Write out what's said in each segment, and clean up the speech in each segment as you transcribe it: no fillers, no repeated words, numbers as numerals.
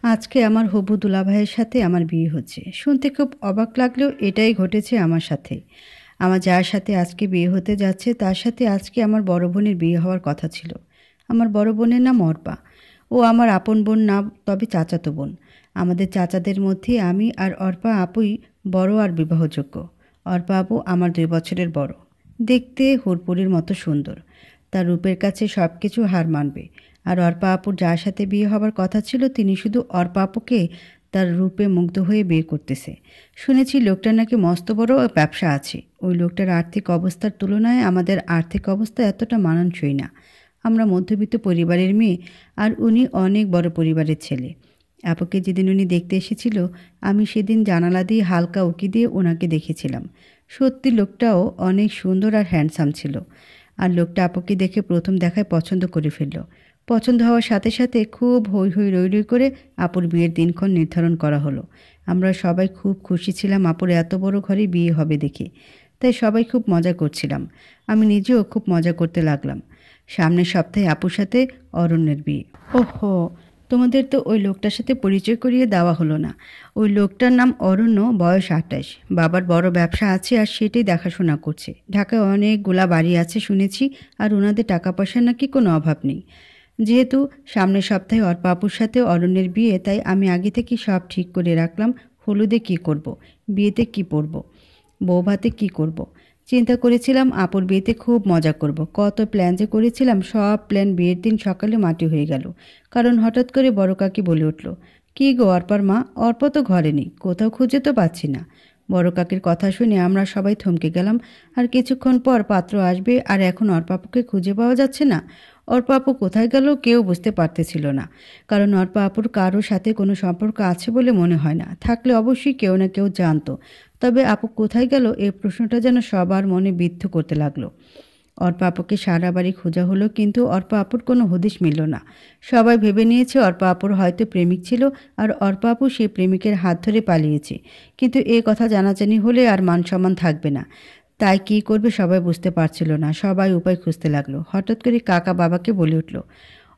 আজকে আমার হবু দুলাভাইয়ের সাথে আমার বিয়ে হচ্ছে। শুনতে খুব অবাক লাগলেও এটাই ঘটেছে আমার সাথে। আমার যার সাথে আজকে বিয়ে হতে যাচ্ছে তার সাথে আজকে আমার বড় বোনের বিয়ে হওয়ার কথা ছিল। আমার বড় বোনের নাম অর্পা। ও আমার আপন বোন না, তবে চাচাতো বোন। আমাদের চাচাদের মধ্যে আমি আর অর্পা আপুই বড় আর বিবাহযোগ্য। অর্পা আপু আমার 2 বছরের বড়। দেখতে হুড়পুরির মতো সুন্দর। তার রূপের কাছে সব কিছু হার মানবে। আর অর্পা আপুর যার সাথে বিয়ে হবার কথা ছিল তিনি শুধু অর্পা আপুকে তার রূপে মুগ্ধ হয়ে বিয়ে করতেছে। শুনেছি লোকটার নাকি মস্ত বড় ব্যবসা আছে। ওই লোকটার আর্থিক অবস্থার তুলনায় আমাদের আর্থিক অবস্থা এতটা মানানসই না। আমরা মধ্যবিত্ত পরিবারের মেয়ে, আর উনি অনেক বড় পরিবারের ছেলে। আপুকে যেদিন উনি দেখতে এসেছিল, আমি সেদিন জানালা দিয়ে হালকা উঁকি দিয়ে ওনাকে দেখেছিলাম। সত্যি লোকটাও অনেক সুন্দর আর হ্যান্ডসাম ছিল। আর লোকটা আপুকে দেখে প্রথম দেখায় পছন্দ করে ফেলল। পছন্দ হওয়ার সাথে সাথে খুব হৈ হৈ রই রই করে আপুর বিয়ের দিনক্ষণ নির্ধারণ করা হলো। আমরা সবাই খুব খুশি ছিলাম আপুর এত বড় ঘরে বিয়ে হবে দেখে। তাই সবাই খুব মজা করছিলাম। আমি নিজেও খুব মজা করতে লাগলাম। সামনের সপ্তাহে আপুর সাথে অরণ্যের বিয়ে। ওহো, তোমাদের তো ওই লোকটার সাথে পরিচয় করিয়ে দেওয়া হলো না। ওই লোকটার নাম অরণ্য, বয়স 28। বাবার বড় ব্যবসা আছে আর সেটাই দেখাশোনা করছে। ঢাকায় অনেকগুলা বাড়ি আছে শুনেছি, আর ওনাদের টাকা পয়সার নাকি কোনো অভাব নেই। যেহেতু সামনের সপ্তাহে অর্পা আপুর সাথে অরণ্যের বিয়ে, তাই আমি আগে থেকে সব ঠিক করে রাখলাম। হলুদে কি করব, বিয়েতে কি পরব, বৌভাতে কি করব। চিন্তা করেছিলাম আপুর বিয়েতে খুব মজা করব। কত প্ল্যান যে করেছিলাম, সব প্ল্যান বিয়ের দিন সকালে মাটি হয়ে গেল। কারণ হঠাৎ করে বড় কাকি বলে উঠল, "কি গো অর্পার মা, অর্পা তো ঘরে নেই, কোথাও খুঁজে তো পাচ্ছি না।" বড় কাকির কথা শুনে আমরা সবাই থমকে গেলাম। আর কিছুক্ষণ পর পাত্র আসবে, আর এখন অর্পা আপুকে খুঁজে পাওয়া যাচ্ছে না। অর্পা আপু কোথায় গেল কেউ বুঝতে পারতেছিল না। কারণ অর্পা আপুর কারোর সাথে কোনো সম্পর্ক আছে বলে মনে হয় না। থাকলে অবশ্যই কেউ না কেউ জানতো। তবে আপু কোথায় গেল, এই প্রশ্নটা যেন সবার মনে বিদ্ধ করতে লাগলো। অর্পা আপুকে সারা বাড়ি খোঁজা হলো, কিন্তু অর্পা আপুর কোনো হদিশ মিলল না। সবাই ভেবে নিয়েছে অর্পা আপুর হয়তো প্রেমিক ছিল, আর অর্পা আপু সেই প্রেমিকের হাত ধরে পালিয়েছে। কিন্তু এই কথা জানাজানি হলে আর মান সম্মান থাকবে না। তাই কী করবে সবাই বুঝতে পারছিল না। সবাই উপায় খুঁজতে লাগলো। হঠাৎ করে কাকা বাবাকে বলে উঠল,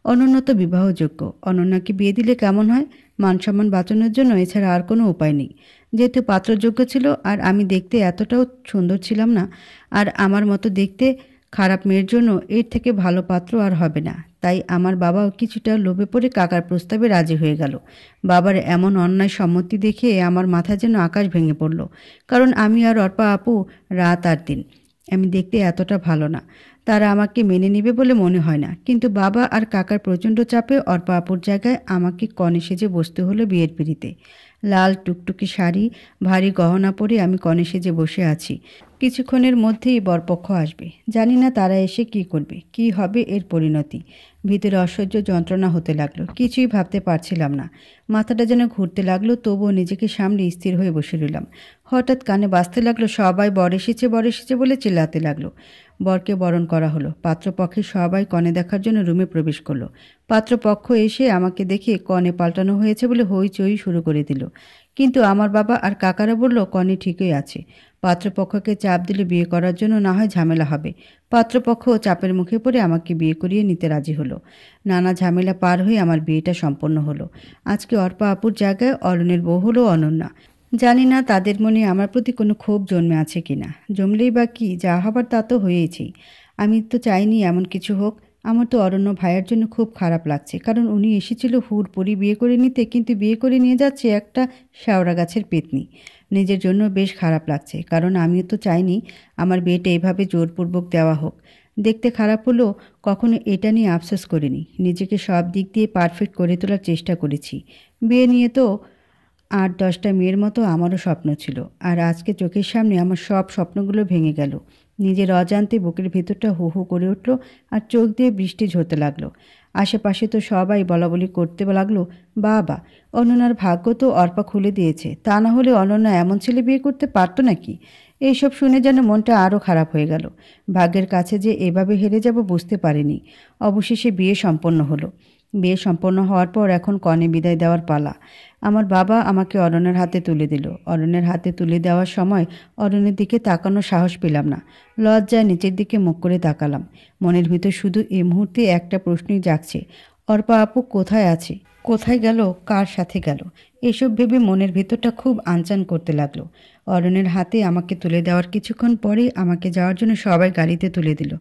"অনন্য তো বিবাহযোগ্য, অনন্যাকে বিয়ে দিলে কেমন হয়? মান সম্মান বাঁচানোর জন্য এছাড়া আর কোনো উপায় নেই।" যেহেতু পাত্রযোগ্য ছিল, আর আমি দেখতে এতটাও সুন্দর ছিলাম না, আর আমার মতো দেখতে খারাপ মেয়ের জন্য এর থেকে ভালো পাত্র আর হবে না। তাই আমার বাবাও কিছুটা লোভে পড়ে কাকার প্রস্তাবে রাজি হয়ে গেল। বাবার এমন অন্যায় সম্মতি দেখে আমার মাথা যেন আকাশ ভেঙে পড়ল। কারণ আমি আর অর্পা আপু রাত আর দিন। আমি দেখতে এতটা ভালো না, তারা আমাকে মেনে নেবে বলে মনে হয় না। কিন্তু বাবা আর কাকার প্রচণ্ড চাপে অর্পা আপুর জায়গায় আমাকে কনে সেজে বসতে হলো বিয়ের পিঁড়িতে। লাল টুকটুকি শাড়ি, ভারী গহনা পরে আমি কনে সেজে বসে আছি। কিছুক্ষণের মধ্যেই বরপক্ষ আসবে। জানি না তারা এসে কি করবে, কি হবে এর পরিণতি। ভিতরে অসহ্য যন্ত্রণা হতে লাগলো। কিছুই ভাবতে পারছিলাম না। মাথাটা যেন ঘুরতে লাগলো, তবুও নিজেকে সামলে স্থির হয়ে বসে রইলাম। হঠাৎ কানে বাজতে লাগলো, সবাই বর এসেছে বর এসেছে বলে চিল্লাতে লাগলো। বরকে বরণ করা হলো। পাত্রপক্ষের সবাই কনে দেখার জন্য রুমে প্রবেশ করলো। পাত্রপক্ষ এসে আমাকে দেখে কনে পাল্টানো হয়েছে বলে হইচই শুরু করে দিল। কিন্তু আমার বাবা আর কাকারা বলল, কনে ঠিকই আছে। পাত্রপক্ষকে চাপ দিলে বিয়ে করার জন্য না হয় ঝামেলা হবে। পাত্রপক্ষ চাপের মুখে পড়ে আমাকে বিয়ে করিয়ে নিতে রাজি হলো। নানা ঝামেলা পার হয়ে আমার বিয়েটা সম্পন্ন হলো। আজকে অর্পা আপুর জায়গায় অরণ্যের বউ হলো অনন্যা। জানি না তাদের মনে আমার প্রতি কোনো ক্ষোভ জন্মে আছে কিনা। জমলেই বা কি, যা হবার তা তো হয়েছেই। আমি তো চাইনি এমন কিছু হোক। আমার তো অরণ্য ভাইয়ের জন্য খুব খারাপ লাগছে, কারণ উনি এসেছিল হুড়পড়ি বিয়ে করে নিতে, কিন্তু বিয়ে করে নিয়ে যাচ্ছে একটা শেওড়া গাছের পেতনি। নিজের জন্য বেশ খারাপ লাগছে, কারণ আমিও তো চাইনি আমার বিয়েটা এভাবে জোরপূর্বক দেওয়া হোক। দেখতে খারাপ হলেও কখনো এটা নিয়ে আফসোস করিনি। নিজেকে সব দিক দিয়ে পারফেক্ট করে তোলার চেষ্টা করেছি। বিয়ে নিয়ে তো 8-10টা মেয়ের মতো আমারও স্বপ্ন ছিল, আর আজকে চোখের সামনে আমার সব স্বপ্নগুলো ভেঙে গেল। নিজের অজান্তে বুকের ভেতরটা হু হু করে উঠল, আর চোখ দিয়ে বৃষ্টি ঝরতে লাগলো। আশেপাশে তো সবাই বলাবলি করতে লাগলো, "বাবা, অনন্যার ভাগ্য তো অর্পা খুলে দিয়েছে। তা না হলে অনন্যা এমন ছেলে বিয়ে করতে পারতো নাকি?" এইসব শুনে যেন মনটা আরও খারাপ হয়ে গেল। ভাগ্যের কাছে যে এভাবে হেরে যাব বুঝতে পারিনি। অবশেষে বিয়ে সম্পন্ন হলো। বিয়ে সম্পন্ন হওয়ার পর এখন কনে বিদায় দেওয়ার পালা। আমার বাবা আমাকে অরণ্যের হাতে তুলে দিল। অরণ্যের হাতে তুলে দেওয়ার সময় অরণ্যের দিকে তাকানোর সাহস পেলাম না। লজ্জায় নিচের দিকে মুখ করে তাকালাম। মনের ভিতর শুধু এই মুহূর্তে একটা প্রশ্নই জাগছে, অর্পা আপু কোথায় আছে? কোথায় গেল, কার সাথে গেল, এসব ভেবে মনের ভেতরটা খুব আনচান করতে লাগলো। অরণ্যের হাতে আমাকে তুলে দেওয়ার কিছুক্ষণ পরেই আমাকে যাওয়ার জন্য সবাই গাড়িতে তুলে দিল।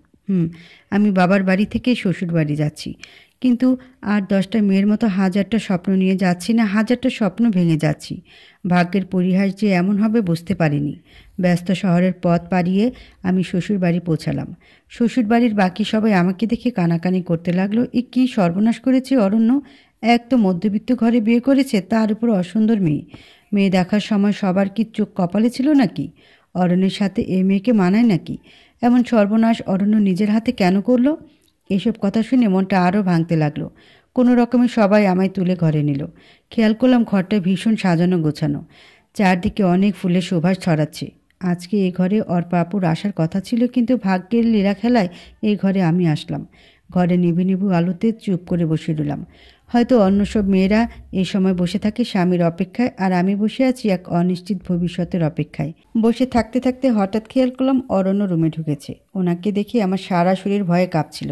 আমি বাবার বাড়ি থেকে শ্বশুর বাড়ি যাচ্ছি, কিন্তু আর 10টা মেয়ের মতো হাজারটা স্বপ্ন নিয়ে যাচ্ছি না, হাজারটা স্বপ্ন ভেঙে যাচ্ছি। ভাগ্যের পরিহাস যে এমন হবে বুঝতে পারিনি। ব্যস্ত শহরের পথ পাড়িয়ে আমি শ্বশুর বাড়ি পৌঁছালাম। শ্বশুর বাড়ির বাকি সবাই আমাকে দেখে কানাকানি করতে লাগলো, এ কী সর্বনাশ করেছে অরণ্য, এক তো মধ্যবিত্ত ঘরে বিয়ে করেছে, তার উপর অসুন্দর মেয়ে। মেয়ে দেখার সময় সবার কি চোখ কপালে ছিল নাকি? অরণ্যের সাথে এ মেয়েকে মানায় নাকি? এমন সর্বনাশ অরণ্য নিজের হাতে কেন করলো? এসব কথা শুনে মনটা আরও ভাঙতে লাগলো। কোনো রকমে সবাই আমায় তুলে ঘরে নিল। খেয়াল করলাম ঘরটা ভীষণ সাজানো গোছানো, চারদিকে অনেক ফুলের সুবাস ছড়াচ্ছে। আজকে এ ঘরে অর্পাপুর আসার কথা ছিল, কিন্তু ভাগ্যের লীলা খেলায় এই ঘরে আমি আসলাম। ঘরে নিভু নিভু আলোতে চুপ করে বসে রইলাম। হয়তো অন্য সব মেয়েরা এই সময় বসে থাকে স্বামীর অপেক্ষায়, আর আমি বসে আছি এক অনিশ্চিত ভবিষ্যতের অপেক্ষায়। বসে থাকতে থাকতে হঠাৎ খেয়াল করলাম অরণ্য রুমে ঢুকেছে। ওনাকে দেখে আমার সারা শরীর ভয়ে কাঁপছিল।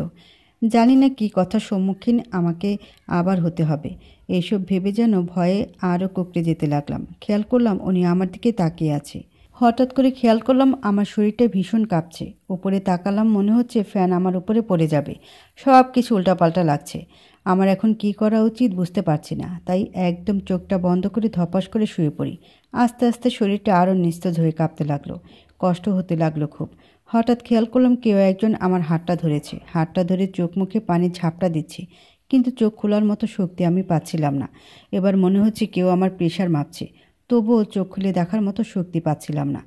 জানি না কী কথার সম্মুখীন আমাকে আবার হতে হবে। এইসব ভেবে যেন ভয়ে আরও কুঁকড়ে যেতে লাগলাম। খেয়াল করলাম উনি আমার দিকে তাকিয়ে আছে। হঠাৎ করে খেয়াল করলাম আমার শরীরটা ভীষণ কাঁপছে। উপরে তাকালাম, মনে হচ্ছে ফ্যান আমার উপরে পড়ে যাবে। সব কিছু উল্টাপাল্টা লাগছে। আমার এখন কি করা উচিত বুঝতে পারছি না, তাই একদম চোখটা বন্ধ করে ধপাস করে শুয়ে পড়ি। আস্তে আস্তে শরীরটা আরও নিস্তেজ হয়ে কাঁপতে লাগলো, কষ্ট হতে লাগলো খুব। হঠাৎ খেয়াল করলাম কেউ একজন আমার হাতটা ধরেছে। হাতটা ধরে চোখ মুখে পানির ঝাপটা দিচ্ছে, কিন্তু চোখ খোলার মতো শক্তি আমি পাচ্ছিলাম না। এবার মনে হচ্ছে কেউ আমার প্রেশার মাপছে, তবুও চোখ খুলে দেখার মতো শক্তি পাচ্ছিলাম না।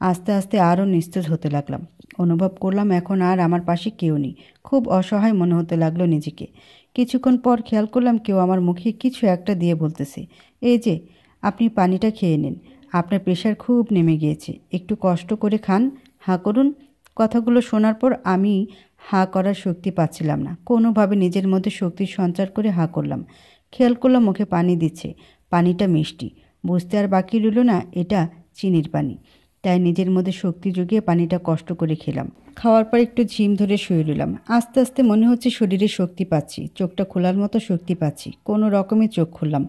আস্তে আস্তে আরও নিস্তেজ হতে লাগলাম। অনুভব করলাম এখন আর আমার পাশে কেউ নেই। খুব অসহায় মনে হতে লাগলো নিজেকে। কিছুক্ষণ পর খেয়াল করলাম কেউ আমার মুখে কিছু একটা দিয়ে বলতেছে, এই যে আপনি পানিটা খেয়ে নিন, আপনার প্রেশার খুব নেমে গিয়েছে, একটু কষ্ট করে খান, হাঁ করুন। কথাগুলো শোনার পর আমি হাঁ করার শক্তি পাচ্ছিলাম না। কোনোভাবে নিজের মধ্যে শক্তির সঞ্চার করে হাঁ করলাম। খেয়াল করলাম মুখে পানি দিচ্ছে, পানিটা মিষ্টি। বুঝতে আর বাকি রইল না এটা চিনির পানি। তাই নিজের মধ্যে শক্তি জুগিয়ে পানিটা কষ্ট করে খেলাম। খাওয়ার পর একটু ঝিম ধরে শুয়ে রইলাম। আস্তে আস্তে মনে হচ্ছে শরীরে শক্তি পাচ্ছি, চোখটা খোলার মতো শক্তি পাচ্ছি। কোনো রকমে চোখ খুললাম।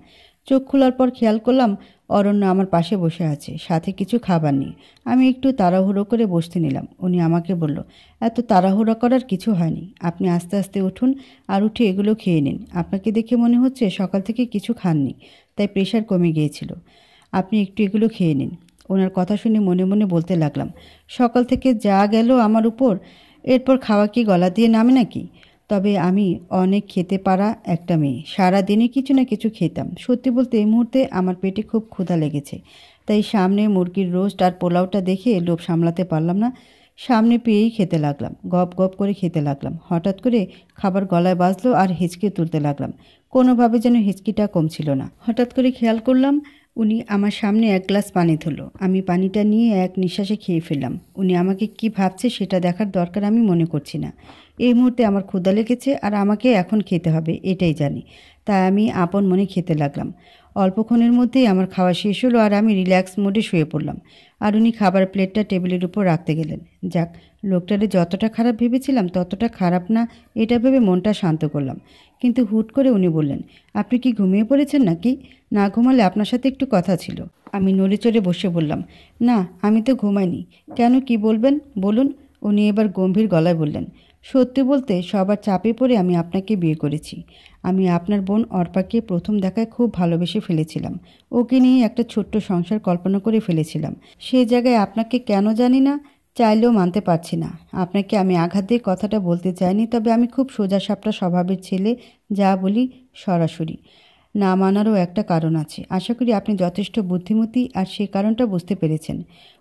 চোখ খোলার পর খেয়াল করলাম অরণ্য আমার পাশে বসে আছে, সাথে কিছু খাবার নেই। আমি একটু তাড়াহুড়ো করে বসতে নিলাম। উনি আমাকে বলল, এত তাড়াহুড়ো করার কিছু হয়নি, আপনি আস্তে আস্তে উঠুন আর উঠে এগুলো খেয়ে নিন। আপনাকে দেখে মনে হচ্ছে সকাল থেকে কিছু খাননি, তাই প্রেশার কমে গিয়েছিল। আপনি একটু এগুলো খেয়ে নিন। ওনার কথা শুনে মনে মনে বলতে লাগলাম, সকাল থেকে যা গেল আমার উপর, এরপর খাওয়া কি গলা দিয়ে নামে নাকি? তবে আমি অনেক খেতে পারা একটা মেয়ে, সারাদিনে কিছু না কিছু খেতাম। সত্যি বলতে এই মুহূর্তে আমার পেটে খুব ক্ষুধা লেগেছে, তাই সামনে মুরগির রোস্ট আর পোলাওটা দেখে লোভ সামলাতে পারলাম না। সামনে পেয়েই খেতে লাগলাম, গপ গপ করে খেতে লাগলাম। হঠাৎ করে খাবার গলায় বাজলো আর হিচকি তুলতে লাগলাম। কোনোভাবে যেন হিচকিটা কমছিল না। হঠাৎ করে খেয়াল করলাম উনি আমার সামনে এক গ্লাস পানি ধরল। আমি পানিটা নিয়ে এক নিঃশ্বাসে খেয়ে ফেললাম। উনি আমাকে কি ভাবছে সেটা দেখার দরকার আমি মনে করছি না। এই মুহূর্তে আমার ক্ষুধা লেগেছে আর আমাকে এখন খেতে হবে, এটাই জানি। তাই আমি আপন মনে খেতে লাগলাম। অল্পক্ষণের মধ্যেই আমার খাওয়া শেষ হলো আর আমি রিল্যাক্স মোডে শুয়ে পড়লাম। আর উনি খাবার প্লেটটা টেবিলের উপর রাখতে গেলেন। যাক, লোকটারে যতটা খারাপ ভেবেছিলাম ততটা খারাপ না, এটা ভেবে মনটা শান্ত করলাম। কিন্তু হুট করে উনি বললেন, আপনি কি ঘুমিয়ে পড়েছেন নাকি? না ঘুমালে আপনার সাথে একটু কথা ছিল। আমি নড়ে চড়ে বসে বললাম, না আমি তো ঘুমাইনি। কেন, কি বলবেন বলুন? উনি এবার গম্ভীর গলায় বললেন, সত্যি বলতে সবার চাপে পড়ে আমি আপনাকে বিয়ে করেছি। আমি আপনার বোন অর্পাকে প্রথম দেখায় খুব ভালোবেসে ফেলেছিলাম। ওকে নিয়ে একটা ছোট্ট সংসার কল্পনা করে ফেলেছিলাম। সে জায়গায় আপনাকে কেন জানি না, চাইলেও মানতে পারছি না। আপনাকে আমি আঘাত দিয়ে কথাটা বলতে চাইনি, তবে আমি খুব সোজাসাপটা স্বভাবের ছেলে, যা বলি সরাসরি। না মানারও একটা কারণ আছে। আশা করি আপনি যথেষ্ট বুদ্ধিমতী আর সে কারণটা বুঝতে পেরেছেন।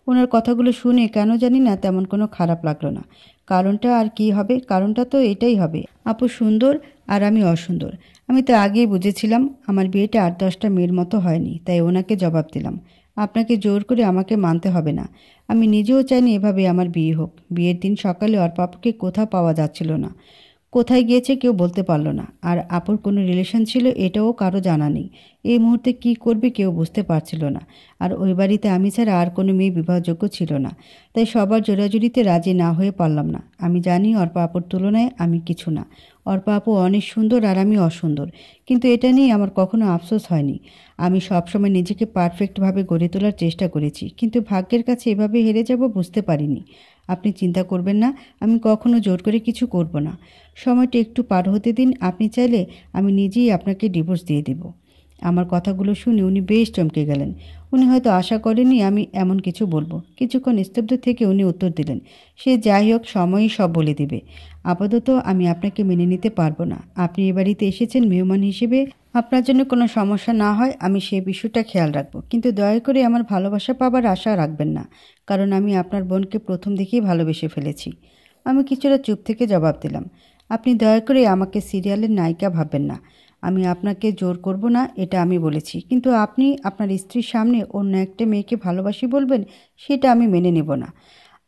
ওনার কথাগুলো শুনে কেন জানি না তেমন কোনো খারাপ লাগলো না। কারণটা আর কি হবে? কারণটা তো এটাই হবে, আপু সুন্দর আর আমি অসুন্দর। আমি তো আগেই বুঝেছিলাম আমার বিয়েটা 8-10টা মেয়ের মতো হয়নি, তাই ওনাকে জবাব দিলাম, আপনাকে জোর করে আমাকে মানতে হবে না। আমি নিজেও চাইনি এভাবে আমার বিয়ে হোক। বিয়ের দিন সকালে অর্পাপুকে কোথাও পাওয়া যাচ্ছিল না। কোথায় গিয়েছে কেউ বলতে পারল না। আর আপুর কোনো রিলেশন ছিল এটাও কারো জানা নেই। এই মুহূর্তে কি করবে কেউ বুঝতে পারছিল না। আর ওই বাড়িতে আমি ছাড়া আর কোনো মেয়ে বিবাহযোগ্য ছিল না। তাই সবার জোরাজুরিতে রাজি না হয়ে পারলাম না। আমি জানি অর্পা আপুর তুলনায় আমি কিছু না। অর্পা আপু অনেক সুন্দর আর আমি অসুন্দর, কিন্তু এটা নিয়ে আমার কখনো আফসোস হয়নি। আমি সবসময় নিজেকে পারফেক্টভাবে গড়ে তোলার চেষ্টা করেছি, কিন্তু ভাগ্যের কাছে এভাবে হেরে যাব বুঝতে পারিনি। আপনি চিন্তা করবেন না, আমি কখনো জোর করে কিছু করব না। সময়টা একটু পার হতে দিন, আপনি চাইলে আমি নিজেই আপনাকে ডিভোর্স দিয়ে দেব। আমার কথাগুলো শুনে উনি বেশ চমকে গেলেন। উনি হয়তো আশা করেননি আমি এমন কিছু বলবো। কিছুক্ষণ স্তব্ধ থেকে উনি উত্তর দিলেন, সে যাই হোক, সময়ই সব বলে দিবে। আপাতত আমি আপনাকে মেনে নিতে পারবো না। আপনি এ বাড়িতে এসেছেন মেহমান হিসেবে, আপনার জন্য কোনো সমস্যা না হয় আমি সেই বিষয়টা খেয়াল রাখবো, কিন্তু দয়া করে আমার ভালোবাসা পাবার আশা রাখবেন না, কারণ আমি আপনার বোনকে প্রথম দেখেই ভালোবেসে ফেলেছি। আমি কিছুটা চুপ থেকে জবাব দিলাম, আপনি দয়া করে আমাকে সিরিয়ালের নায়িকা ভাববেন না। আমি আপনাকে জোর করব না, এটা আমি বলেছি, কিন্তু আপনি আপনার স্ত্রীর সামনে অন্য একটা মেয়েকে ভালোবাসি বলবেন, সেটা আমি মেনে নেব না।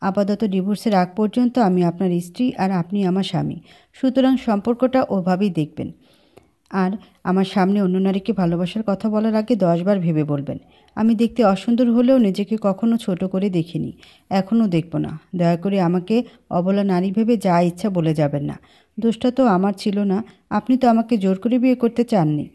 আপাতত ডিভোর্সের আগ পর্যন্ত আমি আপনার স্ত্রী আর আপনি আমার স্বামী, সুতরাং সম্পর্কটা ওভাবেই দেখবেন। আর আমার সামনে অন্য নারীকে ভালোবাসার কথা বলার আগে 10 বার ভেবে বলবেন। আমি দেখতে অসুন্দর হলেও নিজেকে কখনো ছোট করে দেখিনি, এখনও দেখব না। দয়া করে আমাকে অবলা নারী ভেবে যা ইচ্ছা বলে যাবেন না। দোষটা তো আমার ছিল না, আপনি তো আমাকে জোর করে বিয়ে করতে চাননি।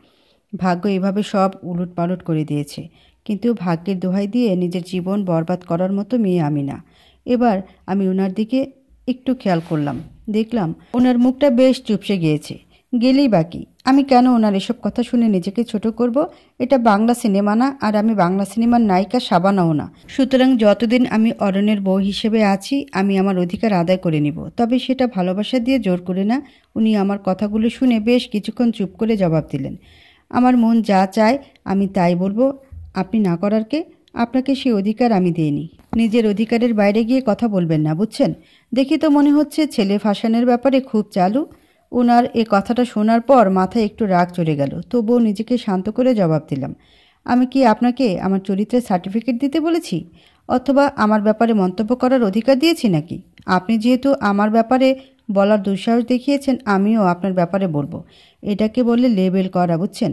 ভাগ্য এভাবে সব উলটপালট করে দিয়েছে, কিন্তু ভাগ্যের দোহাই দিয়ে নিজের জীবন বরবাদ করার মতো মেয়ে আমি না। এবার আমি ওনার দিকে একটু খেয়াল করলাম, দেখলাম ওনার মুখটা বেশ চুপসে গিয়েছে। গেলেই বাকি, আমি কেন ওনার এসব কথা শুনে নিজেকে ছোট করব? এটা বাংলা সিনেমা না, আর আমি বাংলা সিনেমার নায়িকা শাবানাও না। সুতরাং যতদিন আমি অরণ্যের বউ হিসেবে আছি আমি আমার অধিকার আদায় করে নিব, তবে সেটা ভালোবাসা দিয়ে জোর করে না। উনি আমার কথাগুলো শুনে বেশ কিছুক্ষণ চুপ করে জবাব দিলেন, আমার মন যা চায় আমি তাই বলবো, আপনি না করার কে? আপনাকে সেই অধিকার আমি দিইনি। নিজের অধিকারের বাইরে গিয়ে কথা বলবেন না, বুঝছেন? দেখি তো মনে হচ্ছে ছেলে ফাঁসানোর ব্যাপারে খুব চালু। ওনার এ কথাটা শোনার পর মাথায় একটু রাগ চড়ে গেল, তবুও নিজেকে শান্ত করে জবাব দিলাম, আমি কি আপনাকে আমার চরিত্রের সার্টিফিকেট দিতে বলেছি, অথবা আমার ব্যাপারে মন্তব্য করার অধিকার দিয়েছি নাকি? আপনি যেহেতু আমার ব্যাপারে বলার দুঃসাহস দেখিয়েছেন, আমিও আপনার ব্যাপারে বলবো। এটাকে বলে লেবেল করা, বুঝছেন?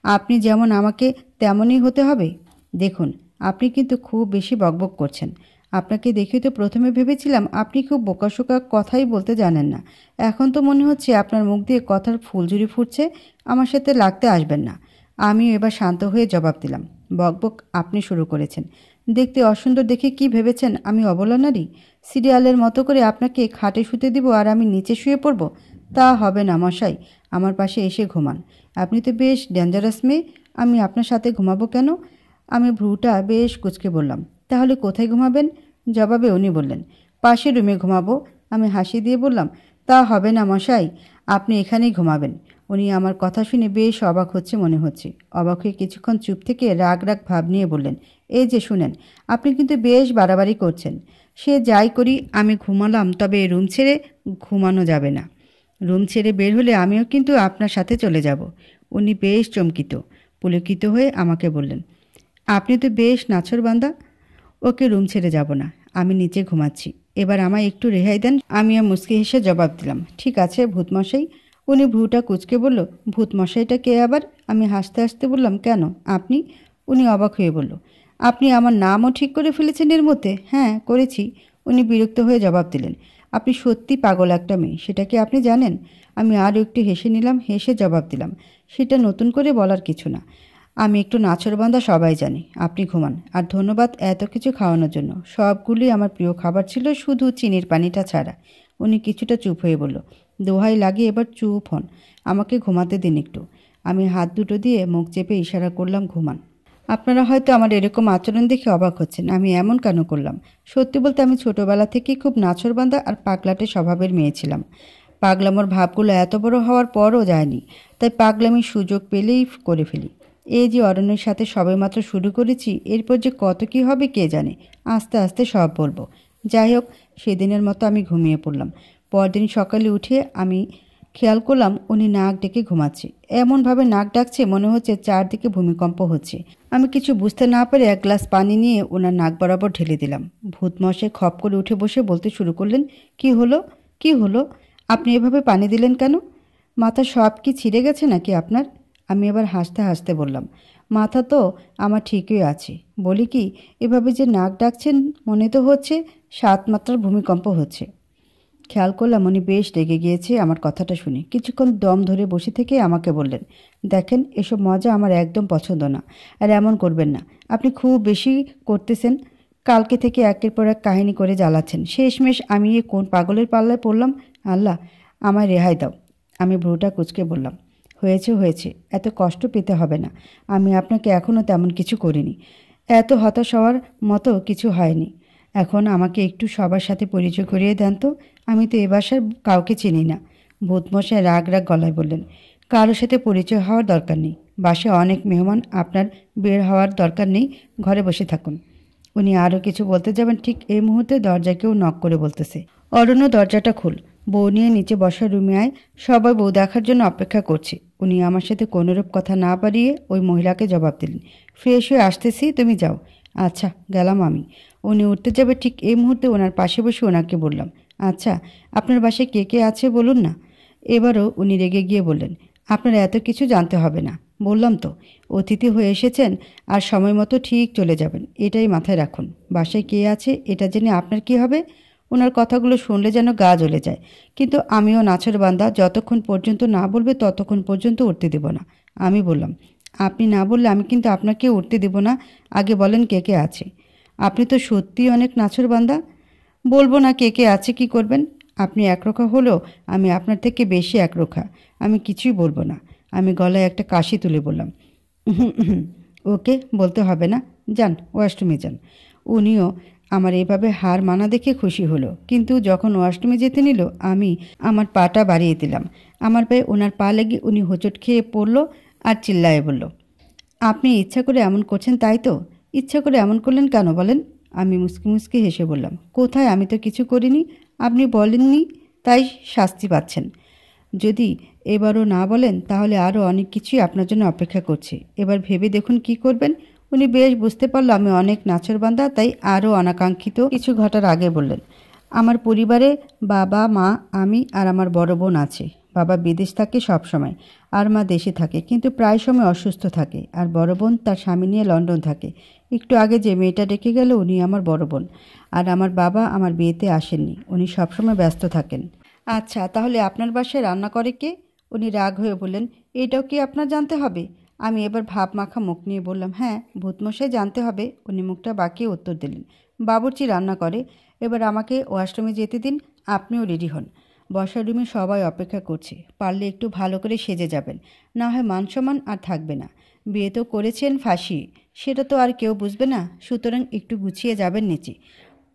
আপনি যেমন আমাকে তেমনই হতে হবে। দেখুন, আপনি কিন্তু খুব বেশি বকবক করছেন। আপনাকে দেখে তো প্রথমে ভেবেছিলাম আপনি খুব বোকাশোকা কথাই বলতে জানেন না। এখন তো মনে হচ্ছে আপনার মুখ দিয়ে কথার ফুলঝুরি ফুটছে। আমার সাথে লাগতে আসবেন না। আমিও এবার শান্ত হয়ে জবাব দিলাম, বকবক আপনি শুরু করেছেন। দেখতে অসুন্দর দেখে কি ভেবেছেন আমি অবলা নারী? সিরিয়ালের মতো করে আপনাকে খাটে শুতে দিব আর আমি নিচে শুয়ে পড়ব? তা হবে না মশাই, আমার পাশে এসে ঘুমান। আপনি তো বেশ ডেঞ্জারাস মেয়ে, আমি আপনার সাথে ঘুমাবো কেন? আমি ভ্রুটা বেশ কুঁচকে বললাম, তাহলে কোথায় ঘুমাবেন? জবাবে উনি বললেন, পাশের রুমে ঘুমাবো। আমি হাসি দিয়ে বললাম, তা হবে না মশাই, আপনি এখানেই ঘুমাবেন। উনি আমার কথা শুনে বেশ অবাক হচ্ছে মনে হচ্ছে। অবাক হয়ে কিছুক্ষণ চুপ থেকে রাগ রাগ ভাব নিয়ে বললেন, এই যে শুনেন, আপনি কিন্তু বেশ বাড়াবাড়ি করছেন। সে যাই করি আমি ঘুমালাম, তবে রুম ছেড়ে ঘুমানো যাবে না। রুম ছেড়ে বের হলে আমিও কিন্তু আপনার সাথে চলে যাব। উনি বেশ চমকিত পুলকিত হয়ে আমাকে বললেন, আপনি তো বেশ নাছোড়বান্দা। ওকে, রুম ছেড়ে যাব না, আমি নিচে ঘুমাচ্ছি। এবার আমায় একটু রেহাই দেন। আমিও মুচকি হেসে জবাব দিলাম, ঠিক আছে ভূতমশাই। উনি ভ্রুটা কুঁচকে বলল, ভূতমশাইটা কে আবার? আমি হাসতে হাসতে বললাম, কেন আপনি? উনি অবাক হয়ে বলল, আপনি আমার নামও ঠিক করে ফেলেছেন এর মধ্যে? হ্যাঁ, করেছি। উনি বিরক্ত হয়ে জবাব দিলেন, আপনি সত্যি পাগল একটা মেয়ে, সেটা কি আপনি জানেন? আমি আরও একটু হেসে নিলাম, হেসে জবাব দিলাম, সেটা নতুন করে বলার কিছু না। আমি একটু নাছোড়বান্দা সবাই জানি। আপনি ঘুমান। আর ধন্যবাদ এত কিছু খাওয়ানোর জন্য। সবগুলি আমার প্রিয় খাবার ছিল, শুধু চিনির পানিটা ছাড়া। উনি কিছুটা চুপ হয়ে বলল, দোহাই লাগে এবার চুপ হন, আমাকে ঘুমাতে দিন একটু। আমি হাত দুটো দিয়ে মুখ চেপে ইশারা করলাম, ঘুমান। আপনারা হয়তো আমার এরকম আচরণ দেখে অবাক হচ্ছেন, আমি এমন কেন করলাম? সত্যি বলতে আমি ছোটোবেলা থেকেই খুব নাছোড়বান্দা আর পাগলাটে স্বভাবের মেয়ে ছিলাম। পাগলামোর ভাবগুলো এত বড় হওয়ার পরও যায়নি, তাই পাগলামির সুযোগ পেলেই করে ফেলি। এই যে অরণ্যের সাথে সবেমাত্র শুরু করেছি, এরপর যে কত কী হবে কে জানে। আস্তে আস্তে সব বলবো। যাই হোক, সেদিনের মতো আমি ঘুমিয়ে পড়লাম। পরদিন সকালে উঠে আমি খেয়াল করলাম উনি নাক ডেকে ঘুমাচ্ছে। এমনভাবে নাক ডাকছে মনে হচ্ছে চারদিকে ভূমিকম্প হচ্ছে। আমি কিছু বুঝতে না পেরে এক গ্লাস পানি নিয়ে ওনার নাক বরাবর ঢেলে দিলাম। ভূতমশাই খপ করে উঠে বসে বলতে শুরু করলেন, কি হলো, কি হলো? আপনি এভাবে পানি দিলেন কেন? মাথা সব কি ছিঁড়ে গেছে নাকি আপনার? আমি এবার হাসতে হাসতে বললাম, মাথা তো আমার ঠিকই আছে। বলি কি, এভাবে যে নাক ডাকছেন মনে তো হচ্ছে 7 মাত্রার ভূমিকম্প হচ্ছে। খেয়াল করলাম উনি বেশ রেগে গিয়েছে আমার কথাটা শুনে। কিছুক্ষণ দম ধরে বসে থেকে আমাকে বললেন, দেখেন এসব মজা আমার একদম পছন্দ না, আর এমন করবেন না। আপনি খুব বেশি করতেছেন। কালকে থেকে একের পর এক কাহিনী করে জ্বালাচ্ছেন। শেষমেশ আমি এ কোন পাগলের পাল্লায় পড়লাম? আল্লাহ, আমায় রেহাই দাও। আমি ভ্রুটা কুঁচকে বললাম, হয়েছে হয়েছে, এত কষ্ট পেতে হবে না। আমি আপনাকে এখনও তেমন কিছু করিনি। এত হতাশ হওয়ার মতো কিছু হয়নি। এখন আমাকে একটু সবার সাথে পরিচয় করিয়ে দেন তো। আমি তো এ বাসার কাউকে চিনি না। ভূতমশাই রাগ রাগ গলায় বললেন, কারোর সাথে পরিচয় হওয়ার দরকার নেই। বাসায় অনেক মেহমান, আপনার বের হওয়ার দরকার নেই। ঘরে বসে থাকুন। উনি আরও কিছু বলতে যাবেন, ঠিক এই মুহূর্তে দরজায় কেউ নক করে বলতেছে, অরণ্য দরজাটা খুল। বউ নিয়ে নিচে বসার রুমে আয়। সবাই বউ দেখার জন্য অপেক্ষা করছে। উনি আমার সাথে কোনোরূপ কথা না বাড়িয়ে ওই মহিলাকে জবাব দিলেন, ফ্রেশ হয়ে আসতেছি, তুমি যাও। আচ্ছা, গেলাম আমি। উনি উঠতে যাবে, ঠিক এই মুহূর্তে ওনার পাশে বসে ওনাকে বললাম, আচ্ছা, আপনার বাসায় কে কে আছে বলুন না। এবারও উনি রেগে গিয়ে বললেন, আপনার এত কিছু জানতে হবে না। বললাম তো, অতিথি হয়ে এসেছেন আর সময় মতো ঠিক চলে যাবেন, এটাই মাথায় রাখুন। বাসায় কে আছে এটা জেনে আপনার কি হবে? ওনার কথাগুলো শুনলে যেন গা জ্বলে যায়। কিন্তু আমিও নাছর বান্দা, যতক্ষণ পর্যন্ত না বলবে ততক্ষণ পর্যন্ত উঠতে দেব না। আমি বললাম, আপনি না বললে আমি কিন্তু আপনাকে উঠতে দেব না। আগে বলেন কে কে আছে। আপনি তো সত্যিই অনেক নাছর বান্দা। বলবো না কে কে আছে, কি করবেন? আপনি একরোখা হলেও আমি আপনার থেকে বেশি একরোখা। আমি কিছুই বলবো না। আমি গলায় একটা কাশি তুলে বললাম, ওকে, বলতে হবে না। যান, ওয়াশরুমে যান। উনিও আমার এভাবে হার মানা দেখে খুশি হলো। কিন্তু যখন ওয়াশরুমে যেতে নিল, আমি আমার পাটা বাড়িয়ে দিলাম। আমার পায়ে ওনার পা লেগে উনি হোঁচট খেয়ে পড়ল আর চিল্লায়ে বলল, আপনি ইচ্ছা করে এমন করছেন তাই তো? ইচ্ছা করে এমন করলেন কেন বলেন? আমি মুসকি মুসকি হেসে বললাম, কোথায়? আমি তো কিছু করিনি। আপনি বলেননি তাই শাস্তি পাচ্ছেন। যদি এবারও না বলেন তাহলে আরও অনেক কিছুই আপনার জন্য অপেক্ষা করছে। এবার ভেবে দেখুন কি করবেন। উনি বেশ বুঝতে পারল আমি অনেক নাছোড়বান্দা, তাই আরও অনাকাঙ্ক্ষিত কিছু ঘটার আগে বললেন, আমার পরিবারে বাবা, মা, আমি আর আমার বড় বোন আছে। বাবা বিদেশ থাকে সব সময়, আর মা দেশে থাকে, কিন্তু প্রায় সময় অসুস্থ থাকে। আর বড় বোন তার স্বামী নিয়ে লন্ডন থাকে। একটু আগে যে মেয়েটা ডেকে গেল উনি আমার বড় বোন। আর আমার বাবা আমার বিয়েতে আসেননি, উনি সবসময় ব্যস্ত থাকেন। আচ্ছা, তাহলে আপনার বাসায় রান্না করে কে? উনি রাগ হয়ে বললেন, এটাও কি আপনার জানতে হবে? আমি এবার ভাব মাখা মুখ নিয়ে বললাম, হ্যাঁ, ভূতমশাই জানতে হবে। উনি মুখটা বাঁকিয়ে উত্তর দিলেন, বাবুর্চি রান্না করে। এবার আমাকে ওয়াশরুমে যেতে দিন, আপনিও রেডি হন। বসার রুমে সবাই অপেক্ষা করছে। পারলে একটু ভালো করে সেজে যাবেন, না হয় মান সম্মান আর থাকবে না। বিয়ে তো করেছেন ফাঁসি, সেটা তো আর কেউ বুঝবে না। সুতরাং একটু গুছিয়ে যাবেন নিচে।